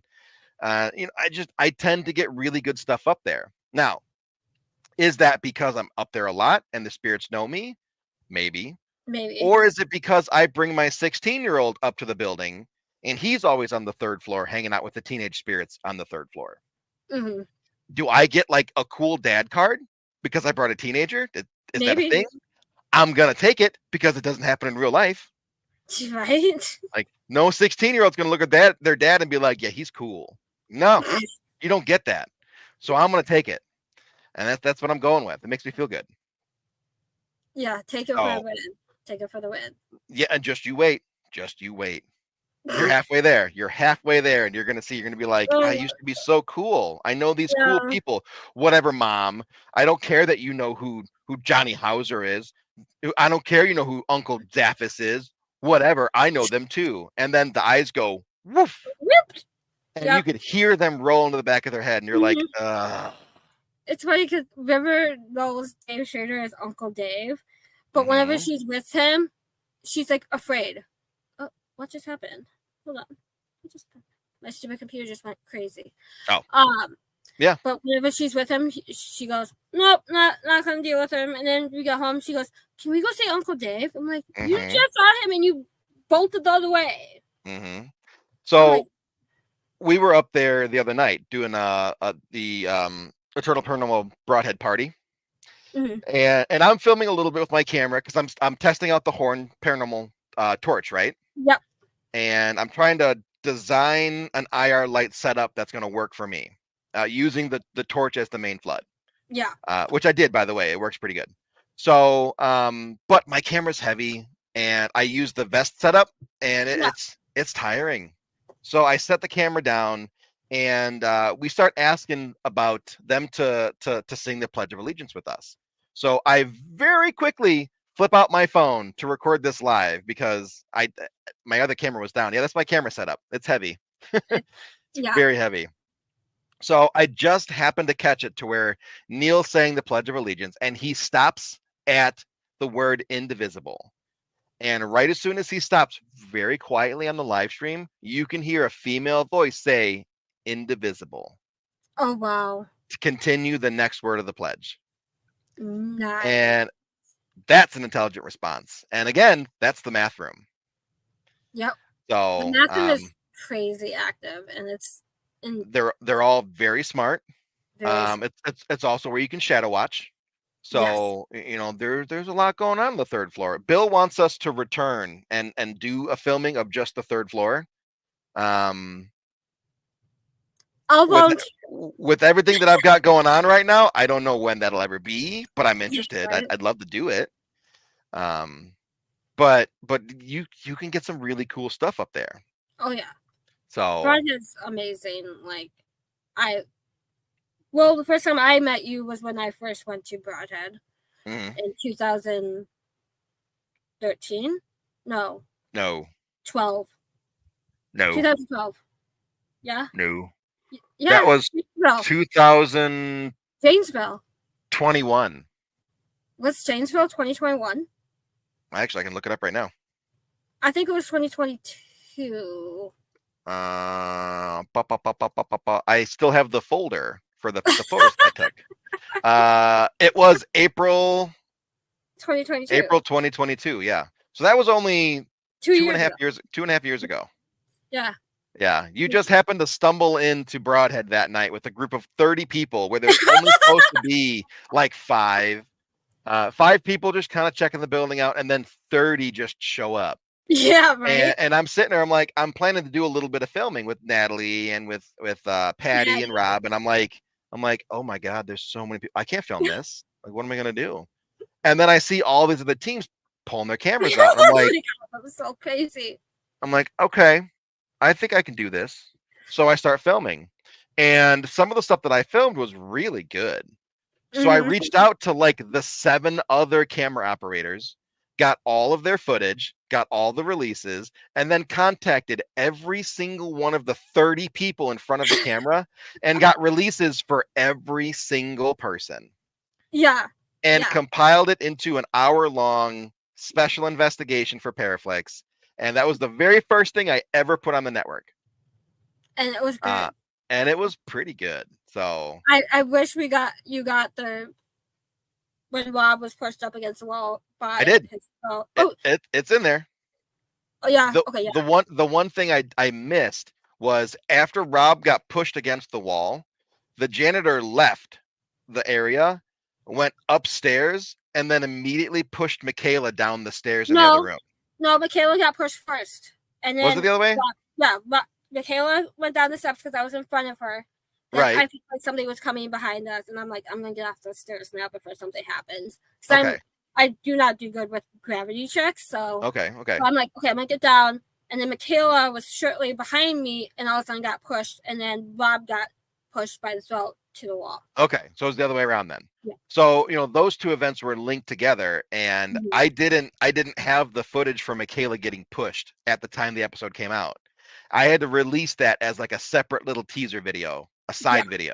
I tend to get really good stuff up there. Now, is that because I'm up there a lot and the spirits know me? Maybe. Maybe. Or is it because I bring my 16-year-old up to the building and he's always on the third floor hanging out with the teenage spirits on the third floor. Mm-hmm. Do I get like a cool dad card because I brought a teenager? Is that a Maybe. thing? I'm gonna take it because it doesn't happen in real life. Right? Like no 16-year-old's gonna look at their dad and be like, yeah, he's cool. No, you don't get that. So I'm gonna take it. And that's what I'm going with. It makes me feel good. Yeah, take it for the Oh win. Take it for the win. yeah, and just you wait. Just you wait. You're halfway there. You're halfway there, and you're gonna see. You're gonna be like, I used to be so cool. I know these cool Yeah. people. Whatever, mom. I don't care that you know who Johnny Hauser is. I don't care you know who Uncle Zaffis is. Whatever. I know them too. And then the eyes go woof, Whoop. and you Yep. could hear them roll into the back of their head, and you're like, It's funny because River knows Dave Schrader as Uncle Dave, but whenever mhm, she's with him, she's like afraid. Oh, what just happened? Hold on. My stupid computer just went crazy. oh yeah. But whenever she's with him, she goes, "Nope, not gonna deal with him." And then we get home, she goes, "Can we go see Uncle Dave?" I'm like, "You Mhm, just saw him and you bolted the other way." mhm. I'm So like, we were up there the other night doing the Eternal Paranormal Broadhead party, mm-hmm. and I'm filming a little bit with my camera because I'm testing out the Horn Paranormal torch, right? Yep, And I'm trying to design an IR light setup that's going to work for me, using the torch as the main flood, yeah, which I did, by the way. It works pretty good. So, but my camera's heavy, and I use the vest setup, and yeah. it's tiring. So I set the camera down, and we start asking about them to sing the Pledge of Allegiance with us. So I very quickly flip out my phone to record this live because my other camera was down. Yeah, that's my camera setup. It's heavy. It, It's yeah. very heavy. So I just happened to catch it to where Neil sang the Pledge of Allegiance and he stops at the word indivisible. And right as soon as he stops very quietly on the live stream, you can hear a female voice say indivisible Oh wow, to continue the next word of the pledge. nice. And that's an intelligent response. And again, that's the math room. Yep. The So math room is crazy active, and it's they're all very smart. very It's also where you can shadow watch. yes. So there's a lot going on the third floor. Bill wants us to return and do a filming of just the third floor. I'll With volunteer. with everything that I've got going on right now, I don't know when that'll ever be, but I'm interested. Right? I'd love to do it. But you can get some really cool stuff up there. Oh yeah, So Broad is amazing. Like I, well, the first time I met you was when I first went to Broadhead mhm. in 2013. No, No, 12. no, 2012. Yeah, no. That yeah. was Janesville. 2021. Janesville. Was Janesville 2021? Actually, I can look it up right now. I think it was 2022. I still have the folder for the photos I took. It was April 2022. 2022. Yeah. So that was only 2 years ago. 2.5 years ago. Yeah. Yeah. You just happened to stumble into Broadhead that night with a group of 30 people where there's only supposed to be like five. 5 people just kind of checking the building out, and then 30 just show up. Yeah, right. And I'm sitting there, I'm like, I'm planning to do a little bit of filming with Natalie and with Patty and Rob, and I'm like, oh my God, there's so many people. I can't film this. Like, what am I gonna do? And then I see all these other teams pulling their cameras out. And Oh my God, that was so crazy. I'm like, okay, I think I can do this. So I start filming. And some of the stuff that I filmed was really good. So I reached out to like the 7 other camera operators, got all of their footage, got all the releases, and then contacted every single one of the 30 people in front of the camera and got releases for every single person. Yeah. And Yeah. compiled it into an hour-long special investigation for Paraflex. And that was the very first thing I ever put on the network. And it was good. And it was pretty good. So I wish you got the when Rob was pushed up against the wall by I did. his phone. It's in there. Oh yeah. the Okay. Yeah. the one thing I missed was after Rob got pushed against the wall, the janitor left the area, went upstairs, and then immediately pushed Michaela down the stairs in the other No, room. no. Michaela got pushed first, and Was it then the other way? but Michaela went down the steps because I was in front of her. Then Right. I felt like somebody was coming behind us, and I'm like, I'm gonna get off the stairs now before something happens. Okay. I do not do good with gravity tricks, so Okay. I'm like, okay, I'm gonna get down. And then Michaela was shortly behind me, and all of a sudden got pushed, and then Rob got pushed by the throat to the wall. Okay. So it's the other way around then. Yeah. So, those two events were linked together, and Mhm. I didn't have the footage for Michaela getting pushed at the time the episode came out. I had to release that as like a separate little teaser video, a Yeah. side video.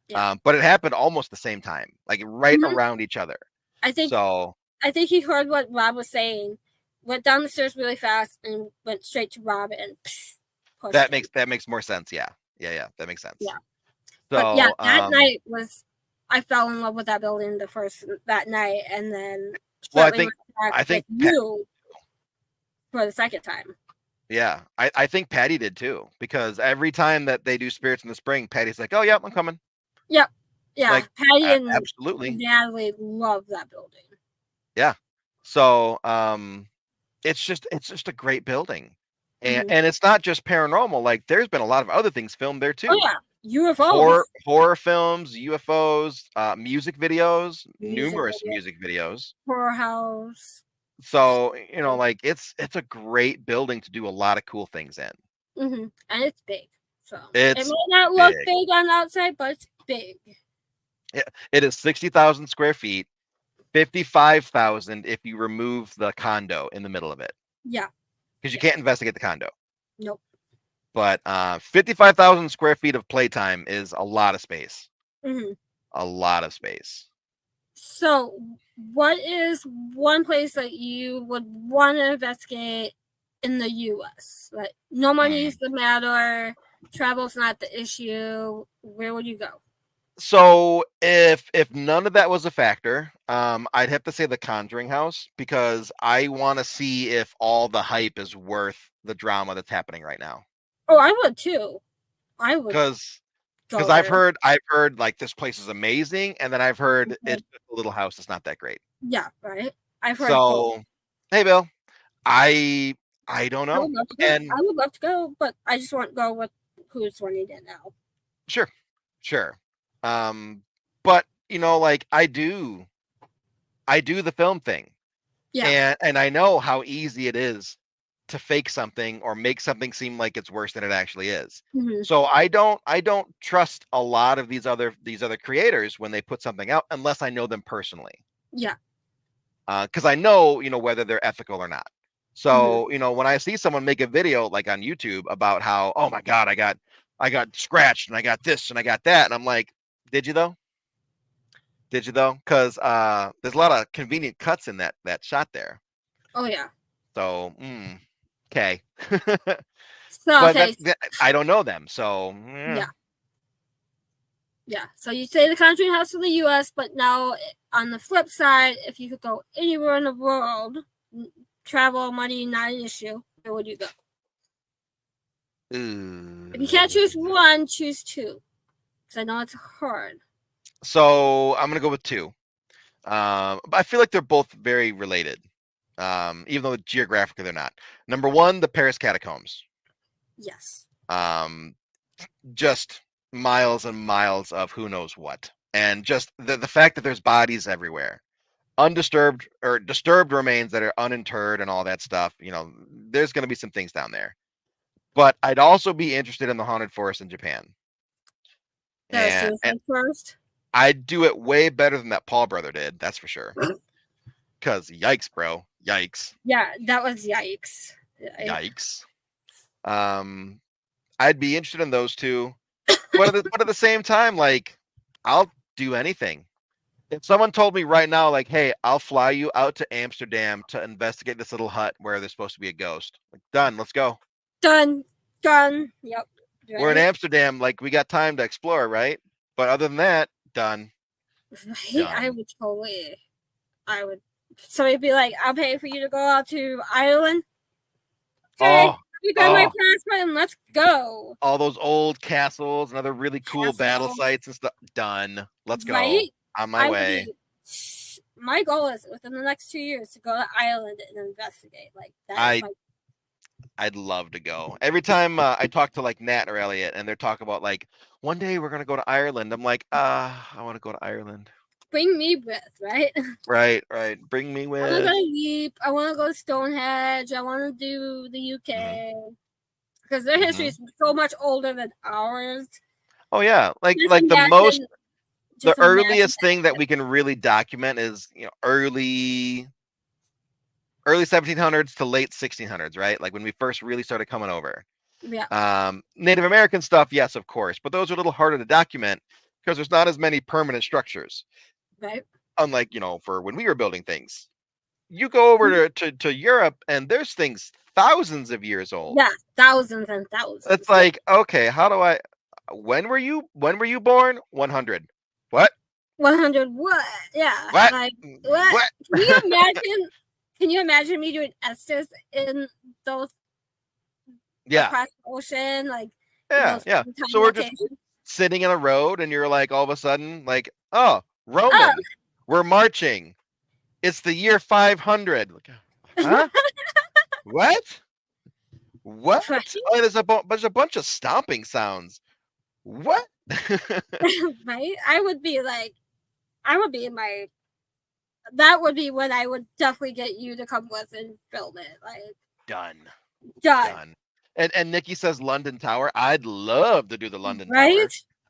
Yeah. But it happened almost the same time, like right Mhm. around each other. I think So he heard what Rob was saying, went down the stairs really fast, and went straight to Rob and pushed that him. makes more sense. Yeah. That makes sense. Yeah. But yeah, So that night I fell in love with that building that night, and then well, shortly went I back think with you for the second time. yeah, I think Patty did too, because every time that they do Spirits in the Spring, Patty's like, "Oh yeah, I'm coming." Yep. Yeah. Like Patty and absolutely. Natalie love that building. Yeah. So it's just a great building. Mhm. And it's not just paranormal. Like there's been a lot of other things filmed there Oh too. yeah, UFOs, Horror films, UFOs, music videos, music numerous video, music videos. horror house. So, like it's a great building to do a lot of cool things in. And it's big. So it It's may not look big. big on the outside, but it's big. It is 60,000 square feet, 55,000 if you remove the condo in the middle of it. Yeah. Because you can't investigate the condo. Nope. But 55,000 square feet of playtime is a lot of space. A lot of space. So, what is one place that you would want to investigate in the U.S.? Like, no money is the matter, travel's not the issue. Where would you go? So if none of that was a factor, I'd have to say the Conjuring House, because I want to see if all the hype is worth the drama that's happening right now. Oh, I would too. I would Because go I've there. heard like this place is amazing, and then I've heard it's just a little house that's not that great. Yeah, right. I've heard both. So, hey, Bill, I don't I know, would love to go. and I would love to go, but I just want to go with who's running it now. sure, but like I do the film thing, Yeah. and I know how easy it is to fake something or make something seem like it's worse than it actually is. Mhm. So I don't trust a lot of these other creators when they put something out unless I know them personally. Yeah. Because I know whether they're ethical or not. Mhm. So when I see someone make a video like on YouTube about how, oh my god, I got scratched and I got this and I got that, and I'm like, did you though? Did you though? Because there's a lot of convenient cuts in that shot there. Oh yeah. So okay. So But okay. I don't know them, so Yeah. Yeah. So you say the Conjuring House for the U.S., but now on the flip side, if you could go anywhere in the world, travel, money, not an issue, where would you go? If you can't choose one, choose two. Because I know it's hard. So I'm gonna go with two. But I feel like they're both very related, even though geographically they're not. Number one, the Paris catacombs. Yes. Just miles and miles of who knows what, and just the fact that there's bodies everywhere, undisturbed or disturbed remains that are uninterred and all that stuff. There's going to be some things down there. But I'd also be interested in the haunted forest in Japan. And first. I'd do it way better than that Paul brother did, that's for sure. Because yikes, bro. Yikes. Yeah, that was yikes. Yikes. I'd be interested in those two. But at the same time, like, I'll do anything. If someone told me right now, like, hey, I'll fly you out to Amsterdam to investigate this little hut where there's supposed to be a ghost. Like, done, let's go. Done. Yep. Right? We're in Amsterdam, like we got time to explore, right? But other than that, done. Right? I would somebody be like, I'll pay for you to go out to Ireland. Okay, Oh, you got my oh, passport and let's go. all those old castles and other really cool battle Castle, sites and stuff. Done. Let's go. right? On my I will way. be. My goal is within the next 2 years to go to Ireland and investigate. Like that is I my. I'd love to go. Every time I talk to like Nat or Elliot, and they're talking about like one day we're gonna go to Ireland. I'm like, I want to go to Ireland. Bring me with, right? Right, right. Bring me I want to with. go to Leap. I want to go to Stonehenge. I want to do the Mhm, UK because their history mhm. is so much older than ours. Oh yeah, Just like imagine, the just imagine earliest thing that we can really document is early 1700s to late 1600s, right? Like when we first really started coming over. that. Yeah, Native American stuff, yes, of course, but those are a little harder to document because there's not as many permanent structures. right. Unlike, for when we were building things. You go over to Europe and there's things thousands of years old. Yeah, thousands and thousands. It's Yeah, like, okay, how do I when were you born? 100. What? 100. What? Yeah, What? like what? What? Can you imagine? Can you imagine me doing Estes in those Yeah. across the ocean, like in Yeah, those yeah. tiny So we're just locations? sitting in a road and you're like all of a sudden like, "Oh, Oh, Roman. We're marching. It's the year 500." Like, huh? What? What? right, Oh, there's a bunch of stomping sounds. What? right. I would be in my. That would be when I would definitely get you to come with and film it. Like Done. done, Done. And Nikki says London Tower. I'd love to do the London right? Tower.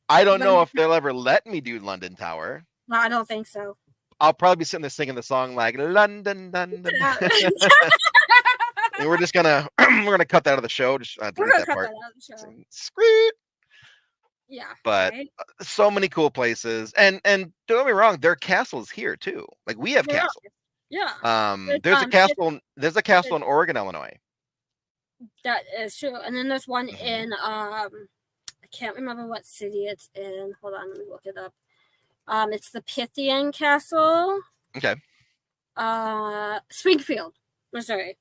I don't But know if they'll ever let me do London Tower. no, I don't think so. I'll probably be sitting there singing the song like London, London. And we're just gonna we're gonna cut that out of the show. Just We're delete gonna that cut part. that out of the show. Screw. Yeah, But right. so many cool places, and don't get me wrong, there are castles here too. Like we have There are. castles. Yeah, There's a it, castle. There's a castle in Oregon, Illinois. that is true. And then there's one Mhm. in I can't remember what city it's in. Hold on, let me look it up. It's the Pythian Castle, Okay. Springfield, Missouri,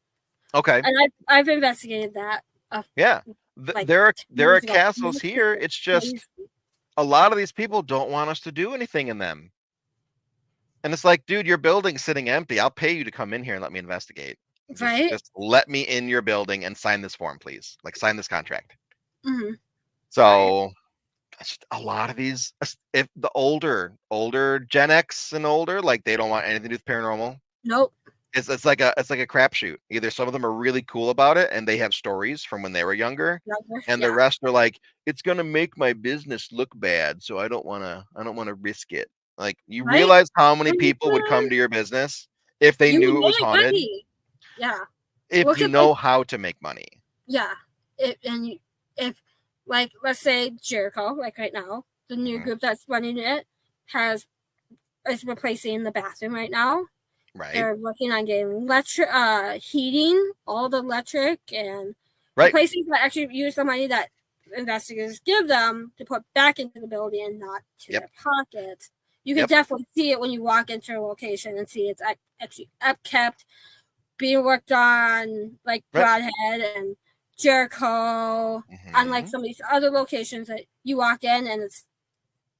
Okay. and I've investigated that. Yeah. Like There 10 are years ago. castles here. It's just a lot of these people don't want us to do anything in them. And it's like, dude, your building's sitting empty. I'll pay you to come in here and let me investigate. Right? Just let me in your building and sign this form, please. Like sign this contract. Mm-hmm. Right. So a lot of these, if the older Gen X and older, like they don't want anything to do with paranormal. Nope. It's like a crapshoot. Either some of them are really cool about it and they have stories from when they were younger, and the Yeah. rest are like, it's gonna make my business look bad, so I don't wanna risk it. Like, you Right? realize how many people would come to your business if they You would knew it was make haunted? money. Yeah. If Look you at like know how to make money. yeah. If like let's say Jericho, like right now, the new Mhm. group that's running it has is replacing the bathroom right now. Right? They're working on getting electric heating, all the electric and Right. replacing that actually use the money that investigators give them to put back into the building and not to Yep. their pockets. You can Yep. definitely see it when you walk into a location and see it's actually upkept, being worked on, like Right. Broadhead and Jericho, unlike Mhm. some of these other locations that you walk in and it's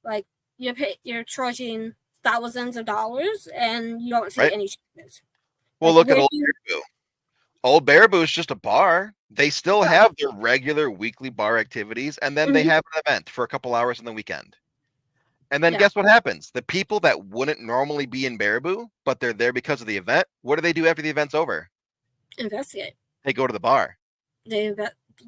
like you're charging thousands of dollars and you don't see Right. any changes. Well, Like look at where Old you Baraboo. Old Baraboo is just a bar. They still yeah, have their regular weekly bar activities, and then they mhm, have an event for a couple hours on the weekend. And then yeah, guess what happens? The people that wouldn't normally be in Baraboo, but they're there because of the event, what do they do after the event's over? investigate. They go to the bar. They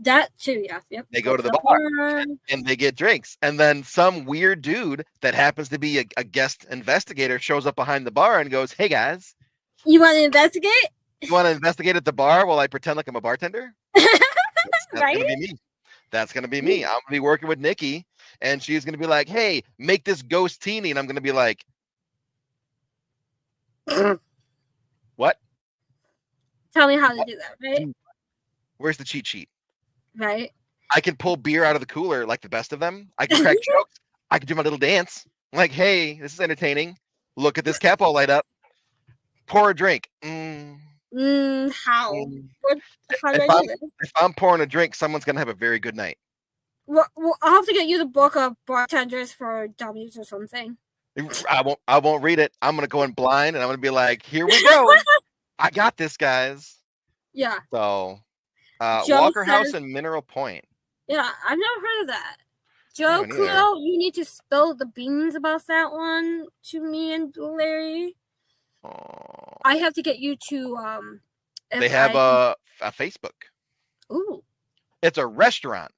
that too, yeah, yep. They Go go to to the the bar bar. and they get drinks. And then some weird dude that happens to be a guest investigator shows up behind the bar and goes, "Hey guys, You want to investigate? you want to investigate at the bar while I pretend like I'm a bartender?" That's Right? gonna be me. That's gonna be me. I'm gonna be working with Nikki, and she's gonna be like, "Hey, make this ghost teeny," and I'm gonna be like, "What? Tell me how to What? do that, right? Where's the cheat sheet? Right? I can pull beer out of the cooler like the best of them. I can crack jokes. I can do my little dance. Like, hey, this is entertaining. Look at this cap all light up. Pour a drink. How? Mm. What? How do If I I'm do this? if I'm pouring a drink, someone's gonna have a very good night. Well, I'll have to get you the book of bartenders for W's or something. I won't read it. I'm gonna go in blind, and I'm gonna be like, "Here we go. I got this, guys." Yeah. So, Joe Walker House says, and Mineral Point. yeah, I've never heard of that. Yeah, Joe me neither. Kudo, you need to spill the beans about that one to me and Larry. Oh, I have to get you to they if have I a Facebook. ooh It's a restaurant.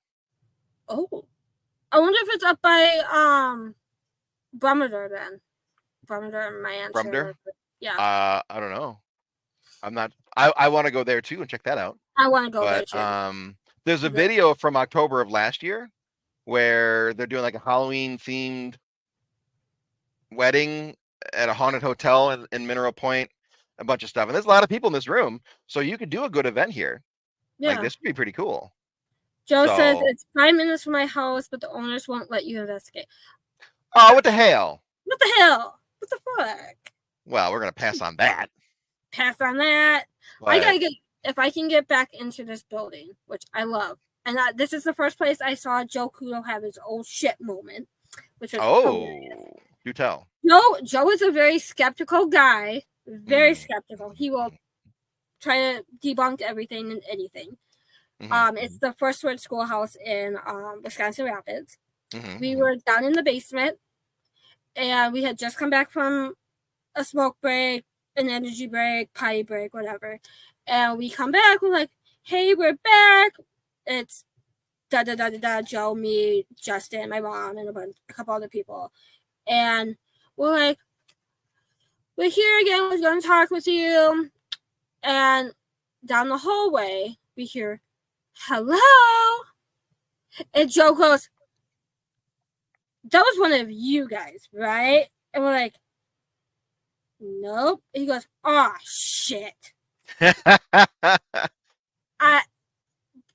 oh I wonder if it's up by Brummerdor then. Brummerdor, my Brumder. answer. Yeah, I don't know. I'm not. I want to go there too and check that out. I want to go there But too. there's a video from October of last year where they're doing like a Halloween themed wedding at a haunted hotel in Mineral Point, a bunch of stuff. And there's a lot of people in this room, so you could do a good event here. Like Yeah. this would be pretty cool. Joe says So, it's 5 minutes from my house, but the owners won't let you investigate. oh, what the hell? What the hell? What the fuck? Well, we're gonna pass on that. Pass on that. I But gotta get if I can get back into this building, which I love. And this is the first place I saw Joe Kudo have his old shit moment, which was hilarious. do tell. Joe is a very skeptical guy. Very skeptical. He will try to debunk everything and anything. It's the First Word Schoolhouse in Wisconsin Rapids. We were down in the basement, and we had just come back from a smoke break, an energy break, potty break, whatever. And we come back, we're like, hey, we're back. It's Joe, me, Justin, my mom, and a couple other people. And we're like, we're here again, we're going to talk with you. And down the hallway, we hear, hello. And Joe goes, that was one of you guys, right? And we're like, nope. He goes, oh, shit.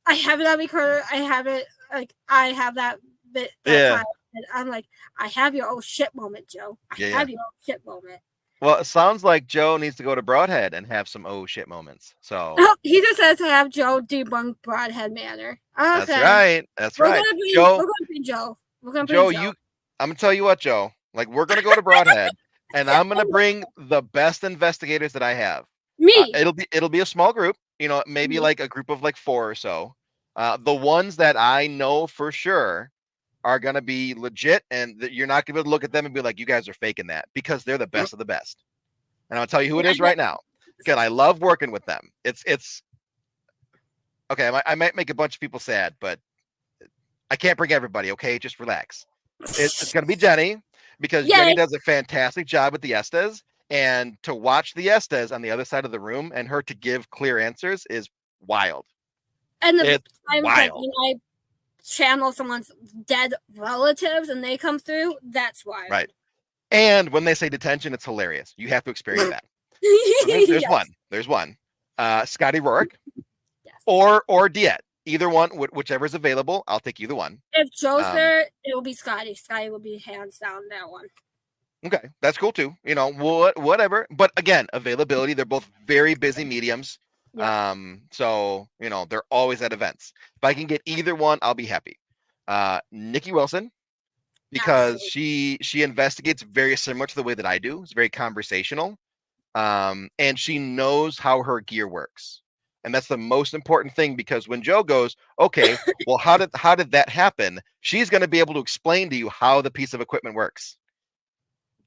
I have it on recorder. I have it, I have that bit, time. And I'm like, I have your oh shit moment, Joe. I have your oh shit moment. Well, it sounds like Joe needs to go to Broadhead and have some oh shit moments. So he just says to have Joe debunk Broadhead Manor. Okay. That's right. That's right. We're gonna be Joe. I'm gonna tell you what, Joe. Like we're gonna go to Broadhead, and I'm gonna bring the best investigators that I have. Me. It'll be a small group. You know, maybe like a group of like 4 or so. The ones that I know for sure are gonna be legit, and you're not gonna be able to look at them and be like, "You guys are faking that," because they're the best of the best. And I'll tell you who it is right now. Because I love working with them. It's okay. I might make a bunch of people sad, but I can't bring everybody. Okay, just relax. It's gonna be Jenny because Jenny does a fantastic job with the Estes, and to watch the Estes on the other side of the room and her to give clear answers is wild. And it's wild. Like when I channel someone's dead relatives and they come through, that's wild. Right. And when they say detention, it's hilarious. You have to experience that. So there's one. Scotty Rourke or Diet. Either one, whichever is available, I'll take either one. If Joe's there, it will be Scotty. Scotty will be hands down that one. Okay, that's cool too. You know, whatever. But again, availability. They're both very busy mediums. Yeah. So you know, they're always at events. If I can get either one, I'll be happy. Nikki Wilson, because she investigates very similar to the way that I do. It's very conversational. And she knows how her gear works. And that's the most important thing, because when Joe goes, okay, well, how did that happen? She's going to be able to explain to you how the piece of equipment works.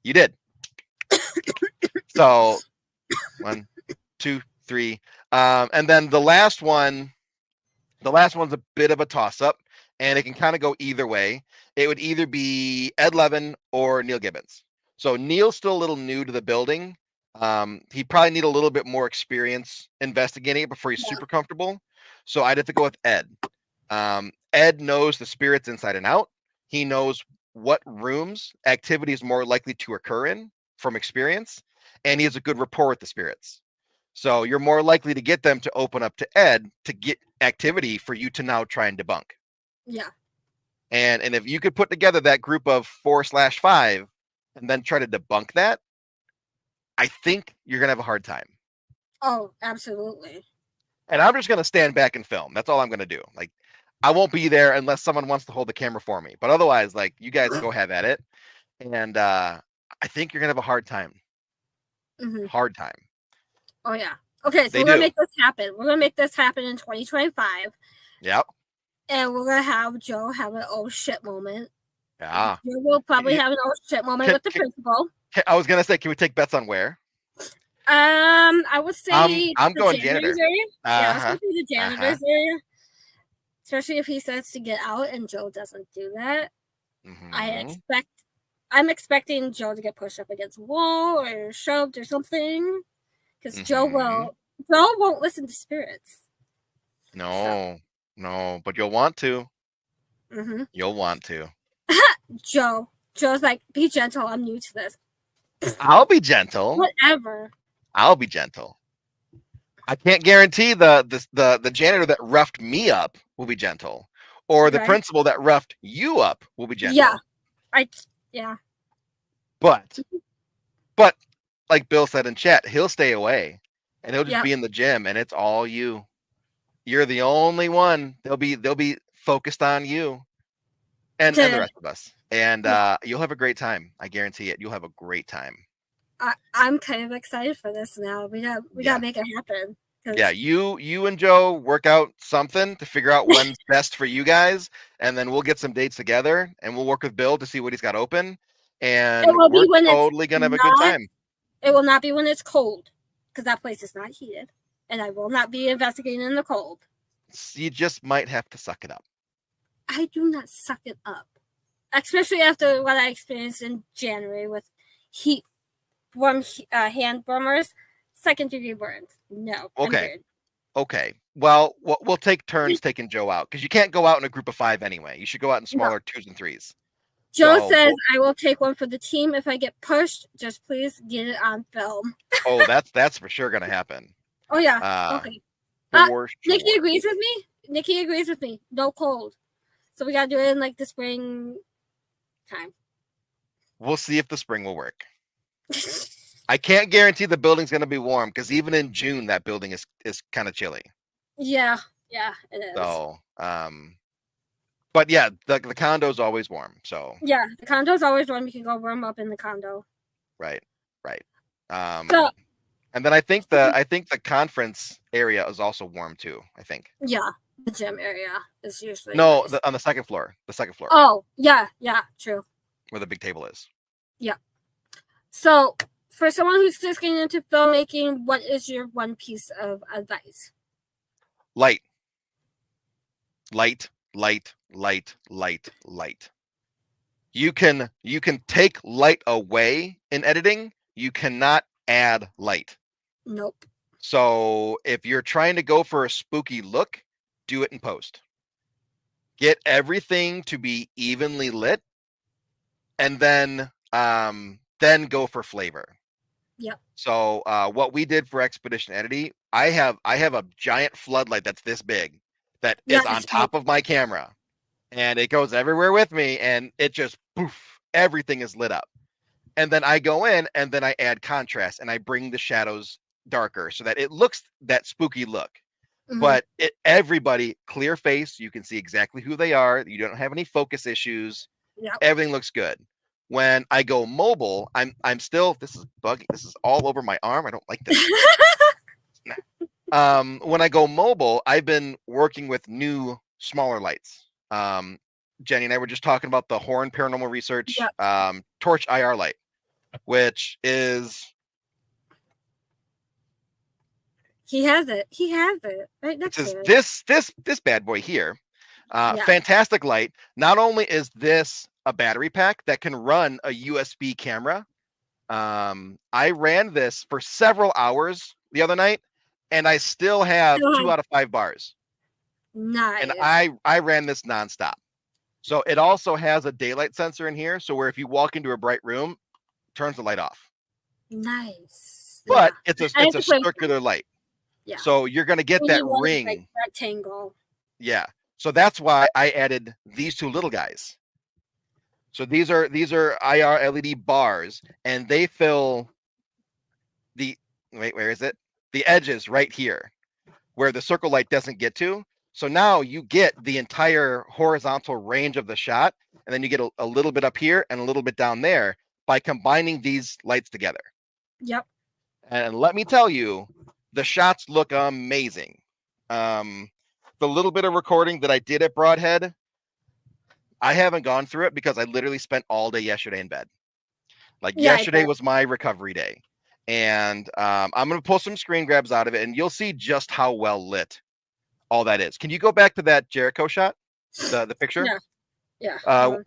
You did. So 1, 2, 3. And then the last one's a bit of a toss-up, and it can kind of go either way. It would either be Ed Levin or Neil Gibbons. So Neil's still a little new to the building. He probably need a little bit more experience investigating it before he's super comfortable. So I'd have to go with Ed. Ed knows the spirits inside and out. He knows what rooms activity is more likely to occur in from experience, and he has a good rapport with the spirits. So you're more likely to get them to open up to Ed to get activity for you to now try and debunk. Yeah. And if you could put together that group of 4/5 and then try to debunk that, I think you're gonna have a hard time. Oh, absolutely. And I'm just gonna stand back and film. That's all I'm gonna do. Like, I won't be there unless someone wants to hold the camera for me. But otherwise, like, you guys go have at it. And I think you're gonna have a hard time. Hmm. Hard time. Oh yeah. Okay, so They we're gonna do. make this happen. We're gonna make this happen in 2025, Yep. and we're gonna have Joe have an oh shit moment. Yeah. Joe will probably have an oh shit moment Can, with the can, principal. I was gonna say, can we take bets on where? I would say I'm the going janitor's janitor. area. Yeah, I was Uh-huh. gonna say the Uh-huh. janitor's area. Especially if he says to get out and Joe doesn't do that. I Mm-hmm. expect I'm expecting Joe to get pushed up against a wall or shoved or something. Because Mm-hmm. Joe won't listen to spirits. So No, but you'll want to. mm-hmm. You'll want to. Joe's like, be gentle, I'm new to this. I'll be gentle. Whatever. I'll be gentle. I can't guarantee the janitor that roughed me up will be gentle, or the Right? principal that roughed you up will be Yeah. gentle. Yeah. But but like Bill said in chat, he'll stay away and he'll just Yep. be in the gym, and it's all you. You're the only one. They'll be focused on you and the rest of us, and Yeah. you'll have a great time. I guarantee it. You'll have a great time. I'm kind of excited for this now. We gotta Yeah. make it happen. Yeah, Because you and Joe work out something to figure out when's best for you guys, and then we'll get some dates together, and we'll work with Bill to see what he's got open, it and will be we're when it's totally gonna have a good not time. it will not be when it's cold. Because that place is not heated. And I will not be investigating in the cold. You just might have to suck it up. I do not suck it up. Especially after what I experienced in January with heat warm hand warmers, second degree burns. No, I'm Okay, good. okay. Well, we'll take turns taking Joe out because you can't go out in a group of 5 anyway. You should go out in No. smaller 2s and 3s. Joe So, says I will take one for the team if I get pushed. Just please get it on film. oh, that's for sure gonna happen. Oh yeah. Okay. For Nikki sure. agrees with me. Nikki agrees with me. No cold. So we gotta do it in like the spring time. We'll see if the spring will work. I can't guarantee the building's going to be warm because even in June that building is kind of chilly. Yeah, it is. So, but yeah, the condo's always warm. So yeah, the condo's always warm. You can go warm up in the condo. right. So And then I think the conference area is also warm too. I think. yeah, the gym area is usually No, nice. on the second floor. The second floor. Oh yeah, true. Where the big table is. Yeah. So for someone who's just getting into filmmaking, what is your one piece of advice? Light. Light, light, light, light, light. You can take light away in editing. You cannot add light. Nope. So if you're trying to go for a spooky look, do it in post. Get everything to be evenly lit, and then go for flavor. Yep. So what we did for Expedition Entity, I have a giant floodlight that's this big that is on top of my camera, and it goes everywhere with me, and it just poof, everything is lit up. And then I go in and then I add contrast and I bring the shadows darker so that it looks that spooky look. Mm-hmm. But everybody clear face, you can see exactly who they are. You don't have any focus issues. Yep. Everything looks good. When I go mobile, I'm still, this is buggy. This is all over my arm. I don't like this. When I go mobile, I've been working with new smaller lights. Jenny and I were just talking about the Horn Paranormal Research Torch IR light, which is he has it right next to it. This bad boy here. Fantastic light. Not only is this a battery pack that can run a USB camera, I ran this for several hours the other night, and I still have 2 out of 5 bars. Nice. And I ran this nonstop. So it also has a daylight sensor in here, so where if you walk into a bright room, it turns the light off. Nice. But it's a circular light. Yeah. So you're gonna get that ring. Like rectangle. Yeah. So that's why I added these 2 little guys. So these are IR LED bars, and they fill the where is it? the edges right here where the circle light doesn't get to. So now you get the entire horizontal range of the shot, and then you get a little bit up here and a little bit down there by combining these lights together. Yep. And let me tell you, the shots look amazing. The little bit of recording that I did at Broadhead, I haven't gone through it because I literally spent all day yesterday in bed. Like Yeah, I yesterday bet. was my recovery day. And I'm going to pull some screen grabs out of it, and you'll see just how well lit all that is. Can you go back to that Jericho shot, the picture? Yeah. Yeah. Uh,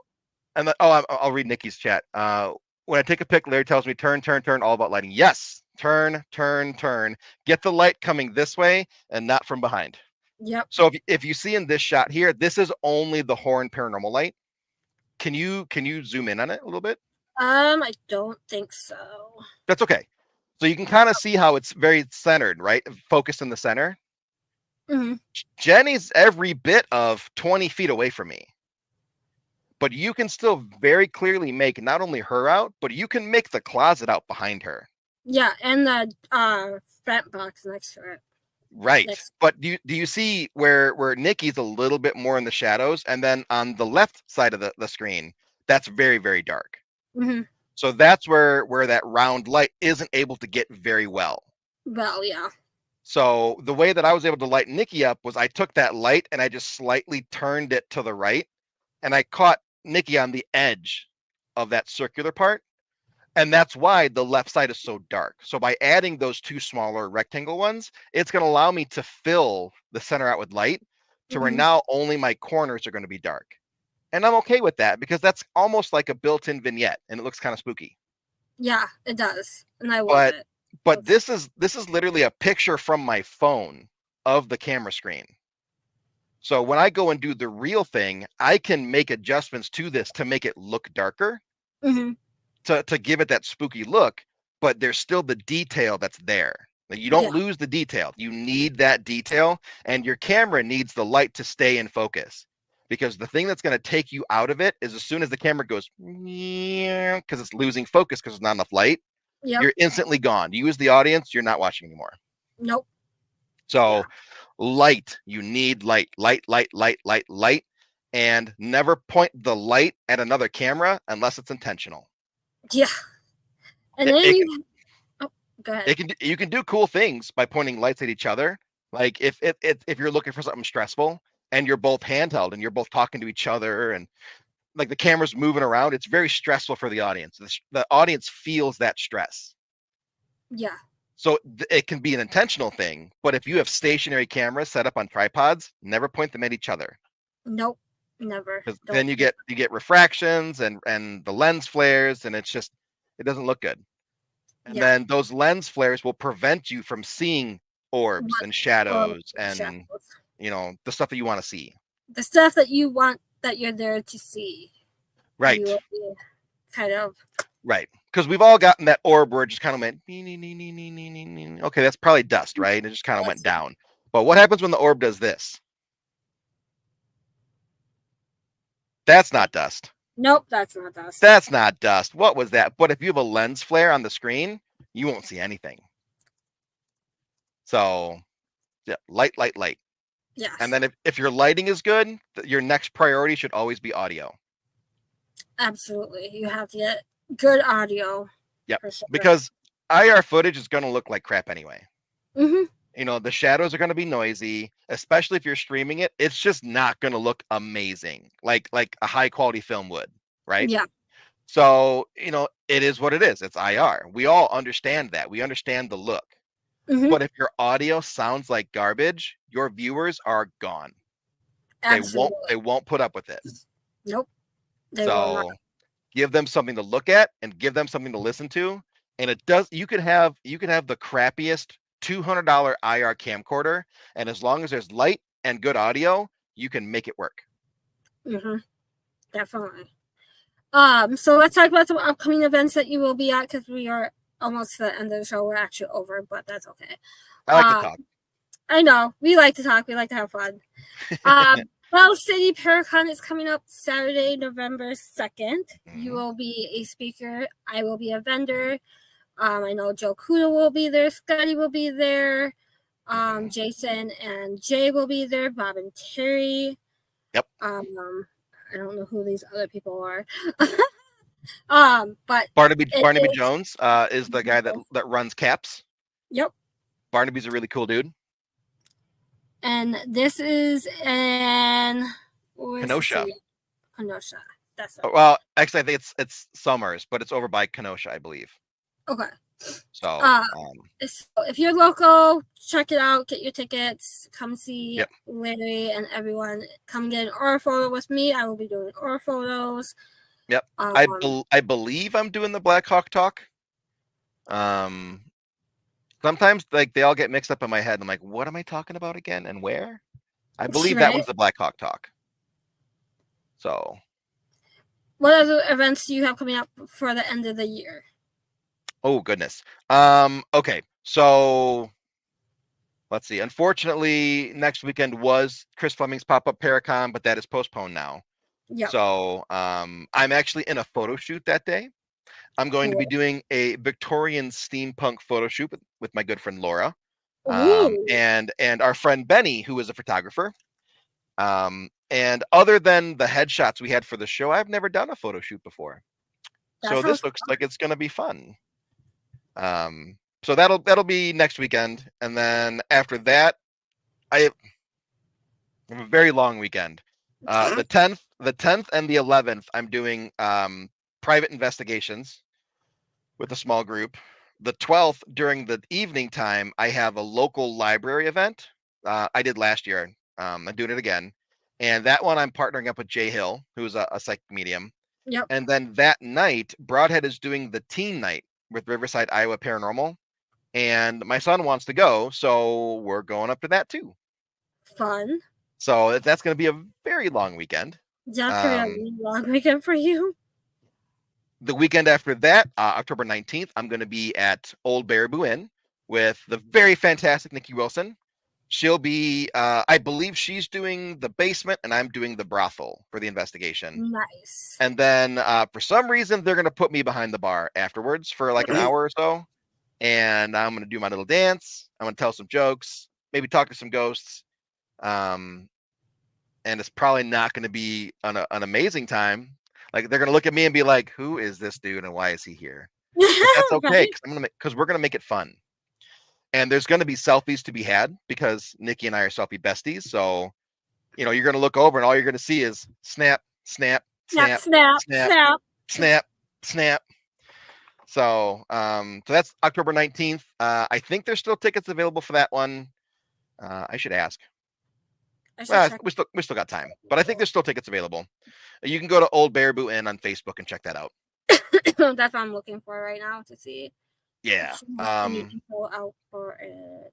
and I'll read Nikki's chat. When I take a pic, Larry tells me turn, turn, turn, all about lighting. Yes, turn, turn, turn. Get the light coming this way and not from behind. Yep. So if you see in this shot here, this is only the horn paranormal light. Can you zoom in on it a little bit? I don't think so. That's okay. So you can kind of see how it's very centered, right? Focused in the center. Mm-hmm. Jenny's every bit of 20 feet away from me. But you can still very clearly make not only her out, but you can make the closet out behind her. Yeah, and the front box next to it. Right. Next. But do you see where Nikki's a little bit more in the shadows, and then on the left side of the screen, that's very, very dark. Mm-hmm. So that's where that round light isn't able to get very well. Well, yeah. So the way that I was able to light Nikki up was I took that light and I just slightly turned it to the right, and I caught Nikki on the edge of that circular part. And that's why the left side is so dark. So by adding those two smaller rectangle ones, it's going to allow me to fill the center out with light to where now only my corners are going to be dark. And I'm okay with that because that's almost like a built-in vignette and it looks kind of spooky. Yeah, it does. And I love it. But this is literally a picture from my phone of the camera screen. So when I go and do the real thing, I can make adjustments to this to make it look darker. Mm-hmm. To give it that spooky look, but there's still the detail that's there. Like you don't lose the detail. You need that detail, and your camera needs the light to stay in focus. Because the thing that's going to take you out of it is as soon as the camera goes, because it's losing focus because there's not enough light, you're instantly gone. You as the audience, you're not watching anymore. Nope. So light, you need light, light, light, light, light, light, and never point the light at another camera unless it's intentional. Yeah. And then go ahead. You can do cool things by pointing lights at each other. Like if you're looking for something stressful and you're both handheld and you're both talking to each other and like the camera's moving around, it's very stressful for the audience. The audience feels that stress. Yeah. So it can be an intentional thing, but if you have stationary cameras set up on tripods, never point them at each other. Nope. Never. Because then you get refractions and the lens flares, and it doesn't look good. And then those lens flares will prevent you from seeing orbs and shadows and the stuff that you want to see. The stuff that you want, that you're there to see. Right. You will be kind of. Right. Because we've all gotten that orb where it just kind of went, okay, that's probably dust, right? It just kind of went down. But what happens when the orb does this? That's not dust. Nope, that's not dust. That's not dust. What was that? But if you have a lens flare on the screen, you won't see anything. So, yeah, light, light, light. Yes. And then if your lighting is good, your next priority should always be audio. Absolutely. You have to get good audio. Yep. Sure. Because IR footage is going to look like crap anyway. Mm-hmm. The shadows are going to be noisy, especially if you're streaming it. It's just not going to look amazing, like a high quality film would, right? Yeah. So, it is what it is. It's IR. We all understand that. We understand the look. Mm-hmm. But if your audio sounds like garbage, your viewers are gone. Absolutely. They won't put up with it. Nope. So give them something to look at and give them something to listen to. And it does, you can have the crappiest $200 IR camcorder, and as long as there's light and good audio, you can make it work. Mm-hmm. Definitely. So let's talk about the upcoming events that you will be at, because we are almost to the end of the show. We're actually over, but that's okay. I like to talk. I know. We like to talk. We like to have fun. Well, City Paracon is coming up Saturday, November 2nd. Mm-hmm. You will be a speaker. I will be a vendor. I know Joe Kuda will be there. Scotty will be there. Jason and Jay will be there. Bob and Terry. Yep. I don't know who these other people are. But Barnaby Jones is the guy that runs Caps. Yep. Barnaby's a really cool dude. And this is in Kenosha. Kenosha. That's it. Well, actually, I think it's Summers, but it's over by Kenosha, I believe. Okay. So, so if you're local, check it out. Get your tickets. Come see Larry and everyone. Come get an aura photo with me. I will be doing aura photos. Yep. I believe I'm doing the Black Hawk talk. Sometimes like they all get mixed up in my head. I'm like, what am I talking about again and where? I believe that one's the Black Hawk talk. So, what other events do you have coming up for the end of the year? Oh goodness. Okay. So let's see. Unfortunately, next weekend was Chris Fleming's pop-up Paracon, but that is postponed now. Yeah. So I'm actually in a photo shoot that day. I'm going to be doing a Victorian steampunk photo shoot with my good friend Laura. And our friend Benny, who is a photographer. And other than the headshots we had for the show, I've never done a photo shoot before. So this looks like it's going to be fun. So that'll be next weekend, and then after that, I have a very long weekend. The 10th and the 11th, I'm doing private investigations with a small group. The 12th, during the evening time, I have a local library event. I did last year. I'm doing it again, and that one I'm partnering up with Jay Hill, who's a psychic medium. Yep. And then that night, Broadhead is doing the teen night with Riverside, Iowa Paranormal. And my son wants to go, so we're going up to that too. Fun. So that's going to be a very long weekend. That's going to be a really long weekend for you. The weekend after that, October 19th, I'm going to be at Old Baraboo Inn with the very fantastic Nikki Wilson. She'll be, I believe she's doing the basement and I'm doing the brothel for the investigation. Nice. And then for some reason, they're going to put me behind the bar afterwards for like an hour or so. And I'm going to do my little dance. I'm going to tell some jokes, maybe talk to some ghosts. And it's probably not going to be an amazing time. Like they're going to look at me and be like, who is this dude and why is he here? But that's okay because we're going to make it fun. And there's going to be selfies to be had because Nikki and I are selfie besties. So, you're going to look over and all you're going to see is snap, snap, snap, snap, snap, snap, snap. So, so that's October 19th. I think there's still tickets available for that one. I should ask. We still got time, but I think there's still tickets available. You can go to Old Baraboo Inn on Facebook and check that out. That's what I'm looking for right now to see. Yeah. People out for it.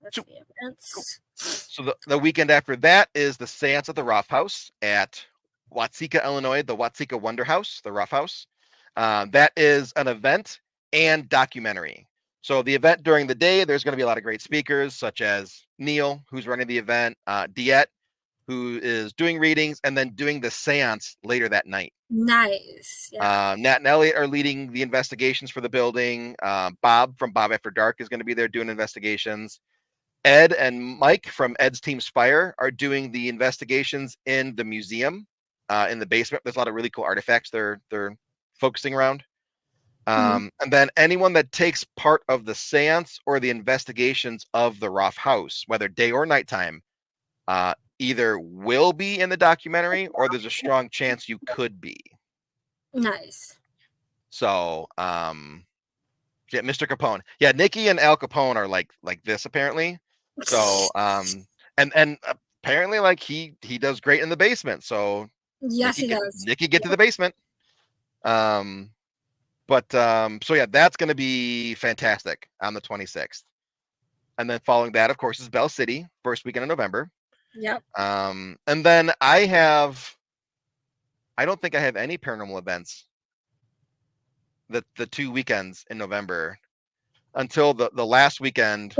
Let's see events. So the weekend after that is the Seance at the Rough House at Watseka, Illinois, the Watseka Wonder House, the Rough House. That is an event and documentary. So the event during the day, there's going to be a lot of great speakers, such as Neil, who's running the event, Diet, who is doing readings, and then doing the seance later that night. Nice. Yeah. Nat and Elliot are leading the investigations for the building. Bob from Bob After Dark is going to be there doing investigations. Ed and Mike from Ed's Team Spire are doing the investigations in the museum, in the basement. There's a lot of really cool artifacts they're focusing around. And then anyone that takes part of the seance or the investigations of the Roth House, whether day or nighttime, either will be in the documentary or there's a strong chance you could be. Nice. So, yeah, Mr. Capone. Yeah, Nikki and Al Capone are like this apparently. So, and apparently like he does great in the basement. So yes, he does. Nikki, get to the basement. But so yeah, that's going to be fantastic on the 26th. And then following that, of course, is Bell City, first weekend of November. Yep. And then I don't think I have any paranormal events the 2 weekends in November until the last weekend.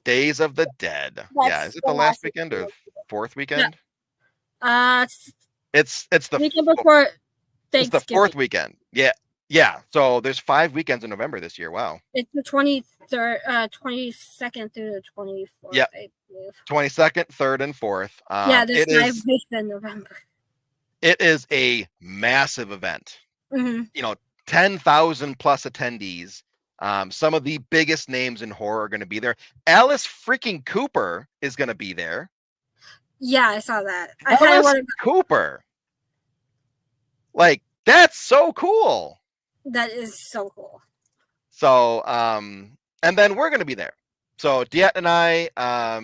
Days of the Dead. Yeah, is it the last weekend or fourth weekend? Yeah. It's the weekend before Thanksgiving. It's the fourth weekend. Yeah. Yeah. So there's 5 weekends in November this year. Wow. It's the 23rd, 22nd through the 24th, Yeah. I believe. 22nd, 3rd, and 4th. Yeah, there's 5 weeks in November. It is a massive event. Mm-hmm. 10,000 plus attendees. Some of the biggest names in horror are going to be there. Alice freaking Cooper is going to be there. Yeah, I saw that. I kind of Alice want to. Cooper. Like, that's so cool. That is so cool. So, and then we're going to be there. So Diet and I,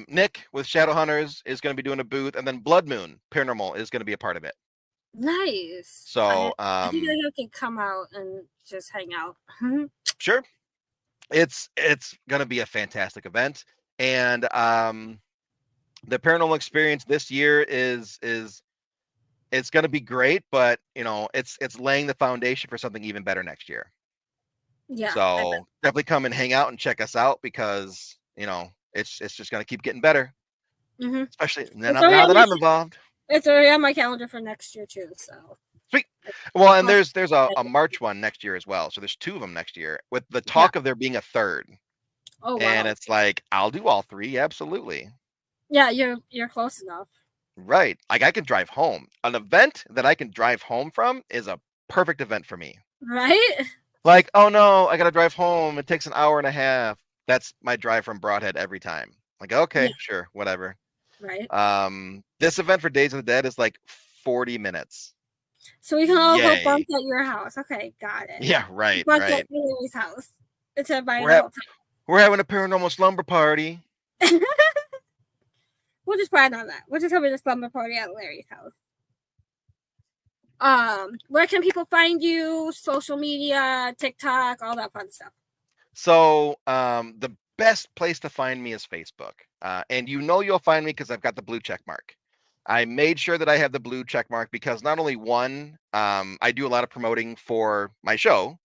Nick with Shadowhunters is going to be doing a booth, and then Blood Moon Paranormal is going to be a part of it. Nice. So, I think I have to come out and just hang out. sure. It's going to be a fantastic event, and the paranormal experience this year is it's going to be great, but it's laying the foundation for something even better next year. Yeah. So definitely come and hang out and check us out, because it's just going to keep getting better. Mm-hmm. Especially now that I'm involved. It's already on my calendar for next year too. So sweet. Well, and there's a March one next year as well. So there's 2 of them next year, with the talk of there being a third. Oh, wow. And it's like, I'll do all 3, absolutely. Yeah, you're close enough. Right. Like, I can drive home. An event that I can drive home from is a perfect event for me. Right? Like, oh no, I got to drive home. It takes an hour and a half. That's my drive from Broadhead every time. Like, okay, sure, whatever. Right. This event for Days of the Dead is like 40 minutes. So we can all go bunk at your house. Okay, got it. Yeah, right, bunk right. At Lily's house. It's at my We're having a paranormal slumber party. We'll just plan on that. We'll just have a slumber party at Larry's house. Where can people find you? Social media, TikTok, all that fun stuff. So, the best place to find me is Facebook. And you'll find me because I've got the blue check mark. I made sure that I have the blue check mark because not only one, I do a lot of promoting for my show,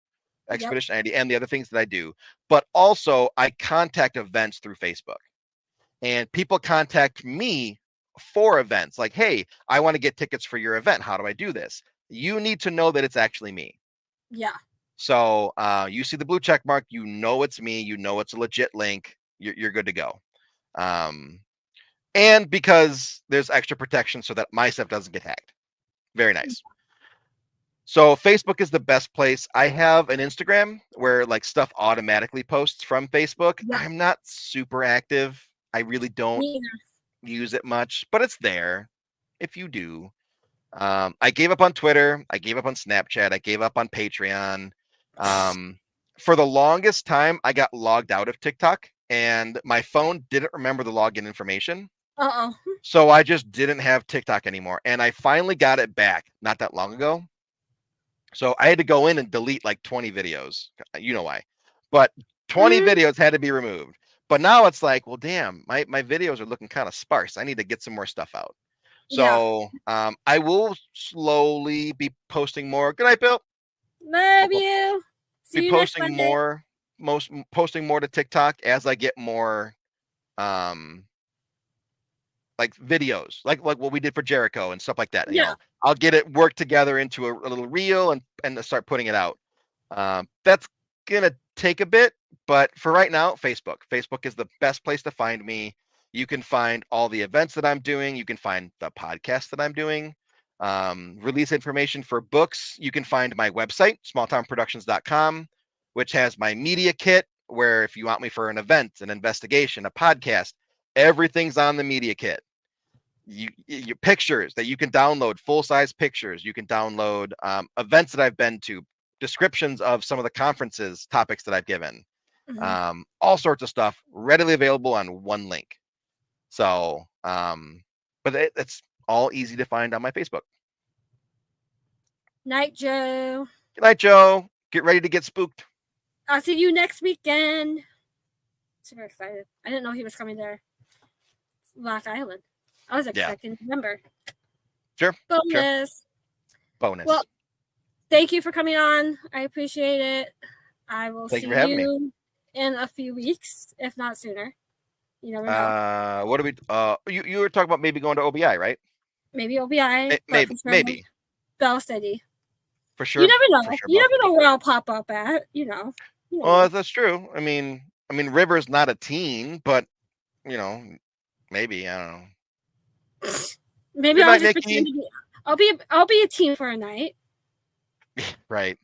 Expedition Andy, and the other things that I do, but also I contact events through Facebook. And people contact me for events like, hey, I want to get tickets for your event. How do I do this? You need to know that it's actually me. Yeah. So you see the blue check mark, it's me, it's a legit link, you're good to go. And because there's extra protection so that my stuff doesn't get hacked. Very nice. So Facebook is the best place. I have an Instagram where like stuff automatically posts from Facebook. Yeah. I'm not super active. I really don't use it much, but it's there if you do. I gave up on Twitter. I gave up on Snapchat. I gave up on Patreon. For the longest time, I got logged out of TikTok, and my phone didn't remember the login information. So I just didn't have TikTok anymore. And I finally got it back not that long ago. So I had to go in and delete like 20 videos. You know why. But 20 videos had to be removed. But now it's like, well, damn, my videos are looking kind of sparse. I need to get some more stuff out. So I will slowly be posting more. Good night, Bill. Love you. Be posting more, posting more to TikTok as I get more like videos, like what we did for Jericho and stuff like that. You know, I'll get it worked together into a little reel and start putting it out. That's gonna take a bit, but for right now, Facebook is the best place to find me. You can find all the events that I'm doing. You can find the podcast that I'm doing. Release information for books. You can find my website, smalltownproductions.com, which has my media kit, where if you want me for an event, an investigation, a podcast, everything's on the media kit. Your pictures that you can download, full-size pictures. You can download events that I've been to, descriptions of some of the conferences, topics that I've given, all sorts of stuff readily available on one link. So, but it's all easy to find on my Facebook. Night, Joe. Good night, Joe. Get ready to get spooked. I'll see you next weekend. Super excited. I didn't know he was coming there. Lock Island. I was expecting November. Sure. Bonus. Well, thank you for coming on. I appreciate it. I will see you in a few weeks, if not sooner. You never know. What do we? You were talking about maybe going to OBI, right? Maybe OBI. Maybe. Bell City. For You sure. never For know. sure. You Both. never know where I'll pop up at. You know. You never Well, know. that's true. I mean, River's not a teen, but you know, maybe I don't know. Maybe Good I'll night, just pretend Nikki. to be. I'll be a teen for a night. Right.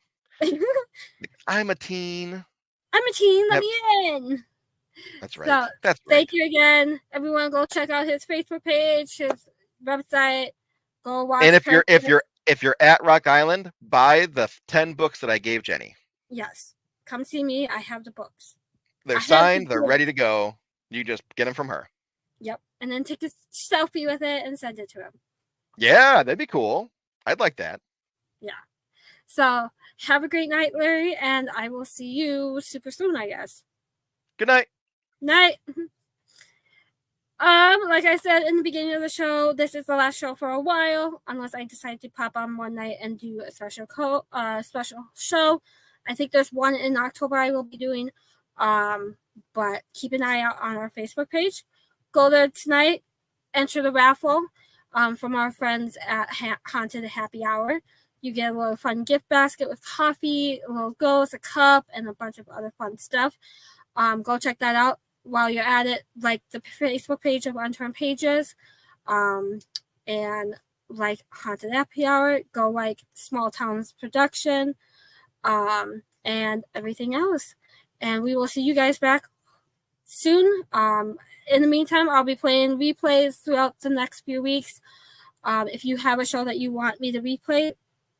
I'm a teen. I'm a teen. Let Yep. me in. That's So right. That's right. thank you again, everyone. Go check out his Facebook page, his website. Go And watch. if you're at Rock Island, buy the 10 books that I gave Jenny. Yes, come see me. I have the books. They're I have the signed. They're books. ready to go. You just get them from her. Yep, and then take a selfie with it and send it to him. Yeah, that'd be cool. I'd like that. Yeah. So have a great night, Larry, and I will see you super soon, I guess. Good night. Night. Like I said in the beginning of the show, this is the last show for a while, unless I decide to pop on one night and do a special show. I think there's one in October I will be doing. But keep an eye out on our Facebook page. Go there tonight, enter the raffle from our friends at Haunted Happy Hour. You get a little fun gift basket with coffee, a little ghost, a cup, and a bunch of other fun stuff. Go check that out. While you're at it, like the Facebook page of Unturned Pages, and like Haunted Happy Hour, go like Small Towns Production, and everything else. And we will see you guys back soon. In the meantime, I'll be playing replays throughout the next few weeks. If you have a show that you want me to replay,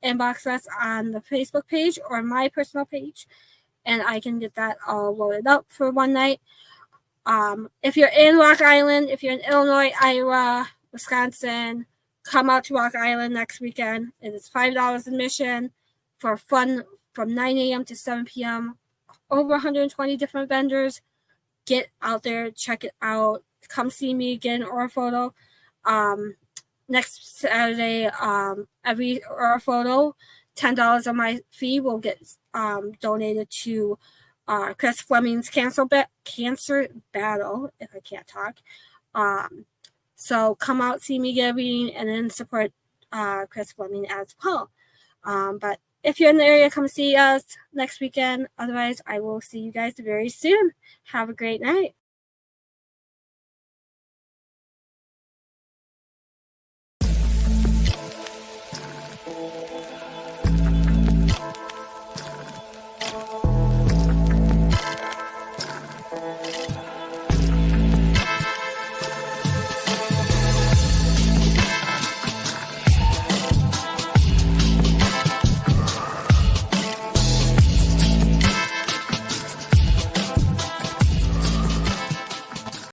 inbox us on the Facebook page or my personal page, and I can get that all loaded up for one night. If you're in Rock Island, if you're in Illinois, Iowa, Wisconsin, come out to Rock Island next weekend. It is $5 admission for fun from 9 a.m. to 7 p.m. Over 120 different vendors. Get out there, check it out. Come see me, get an aura photo. Next Saturday, every aura photo, $10 of my fee will get donated to Chris Fleming's cancer battle, if I can't talk. So come out, see me get a reading, and then support Chris Fleming as well. But if you're in the area, come see us next weekend. Otherwise, I will see you guys very soon. Have a great night.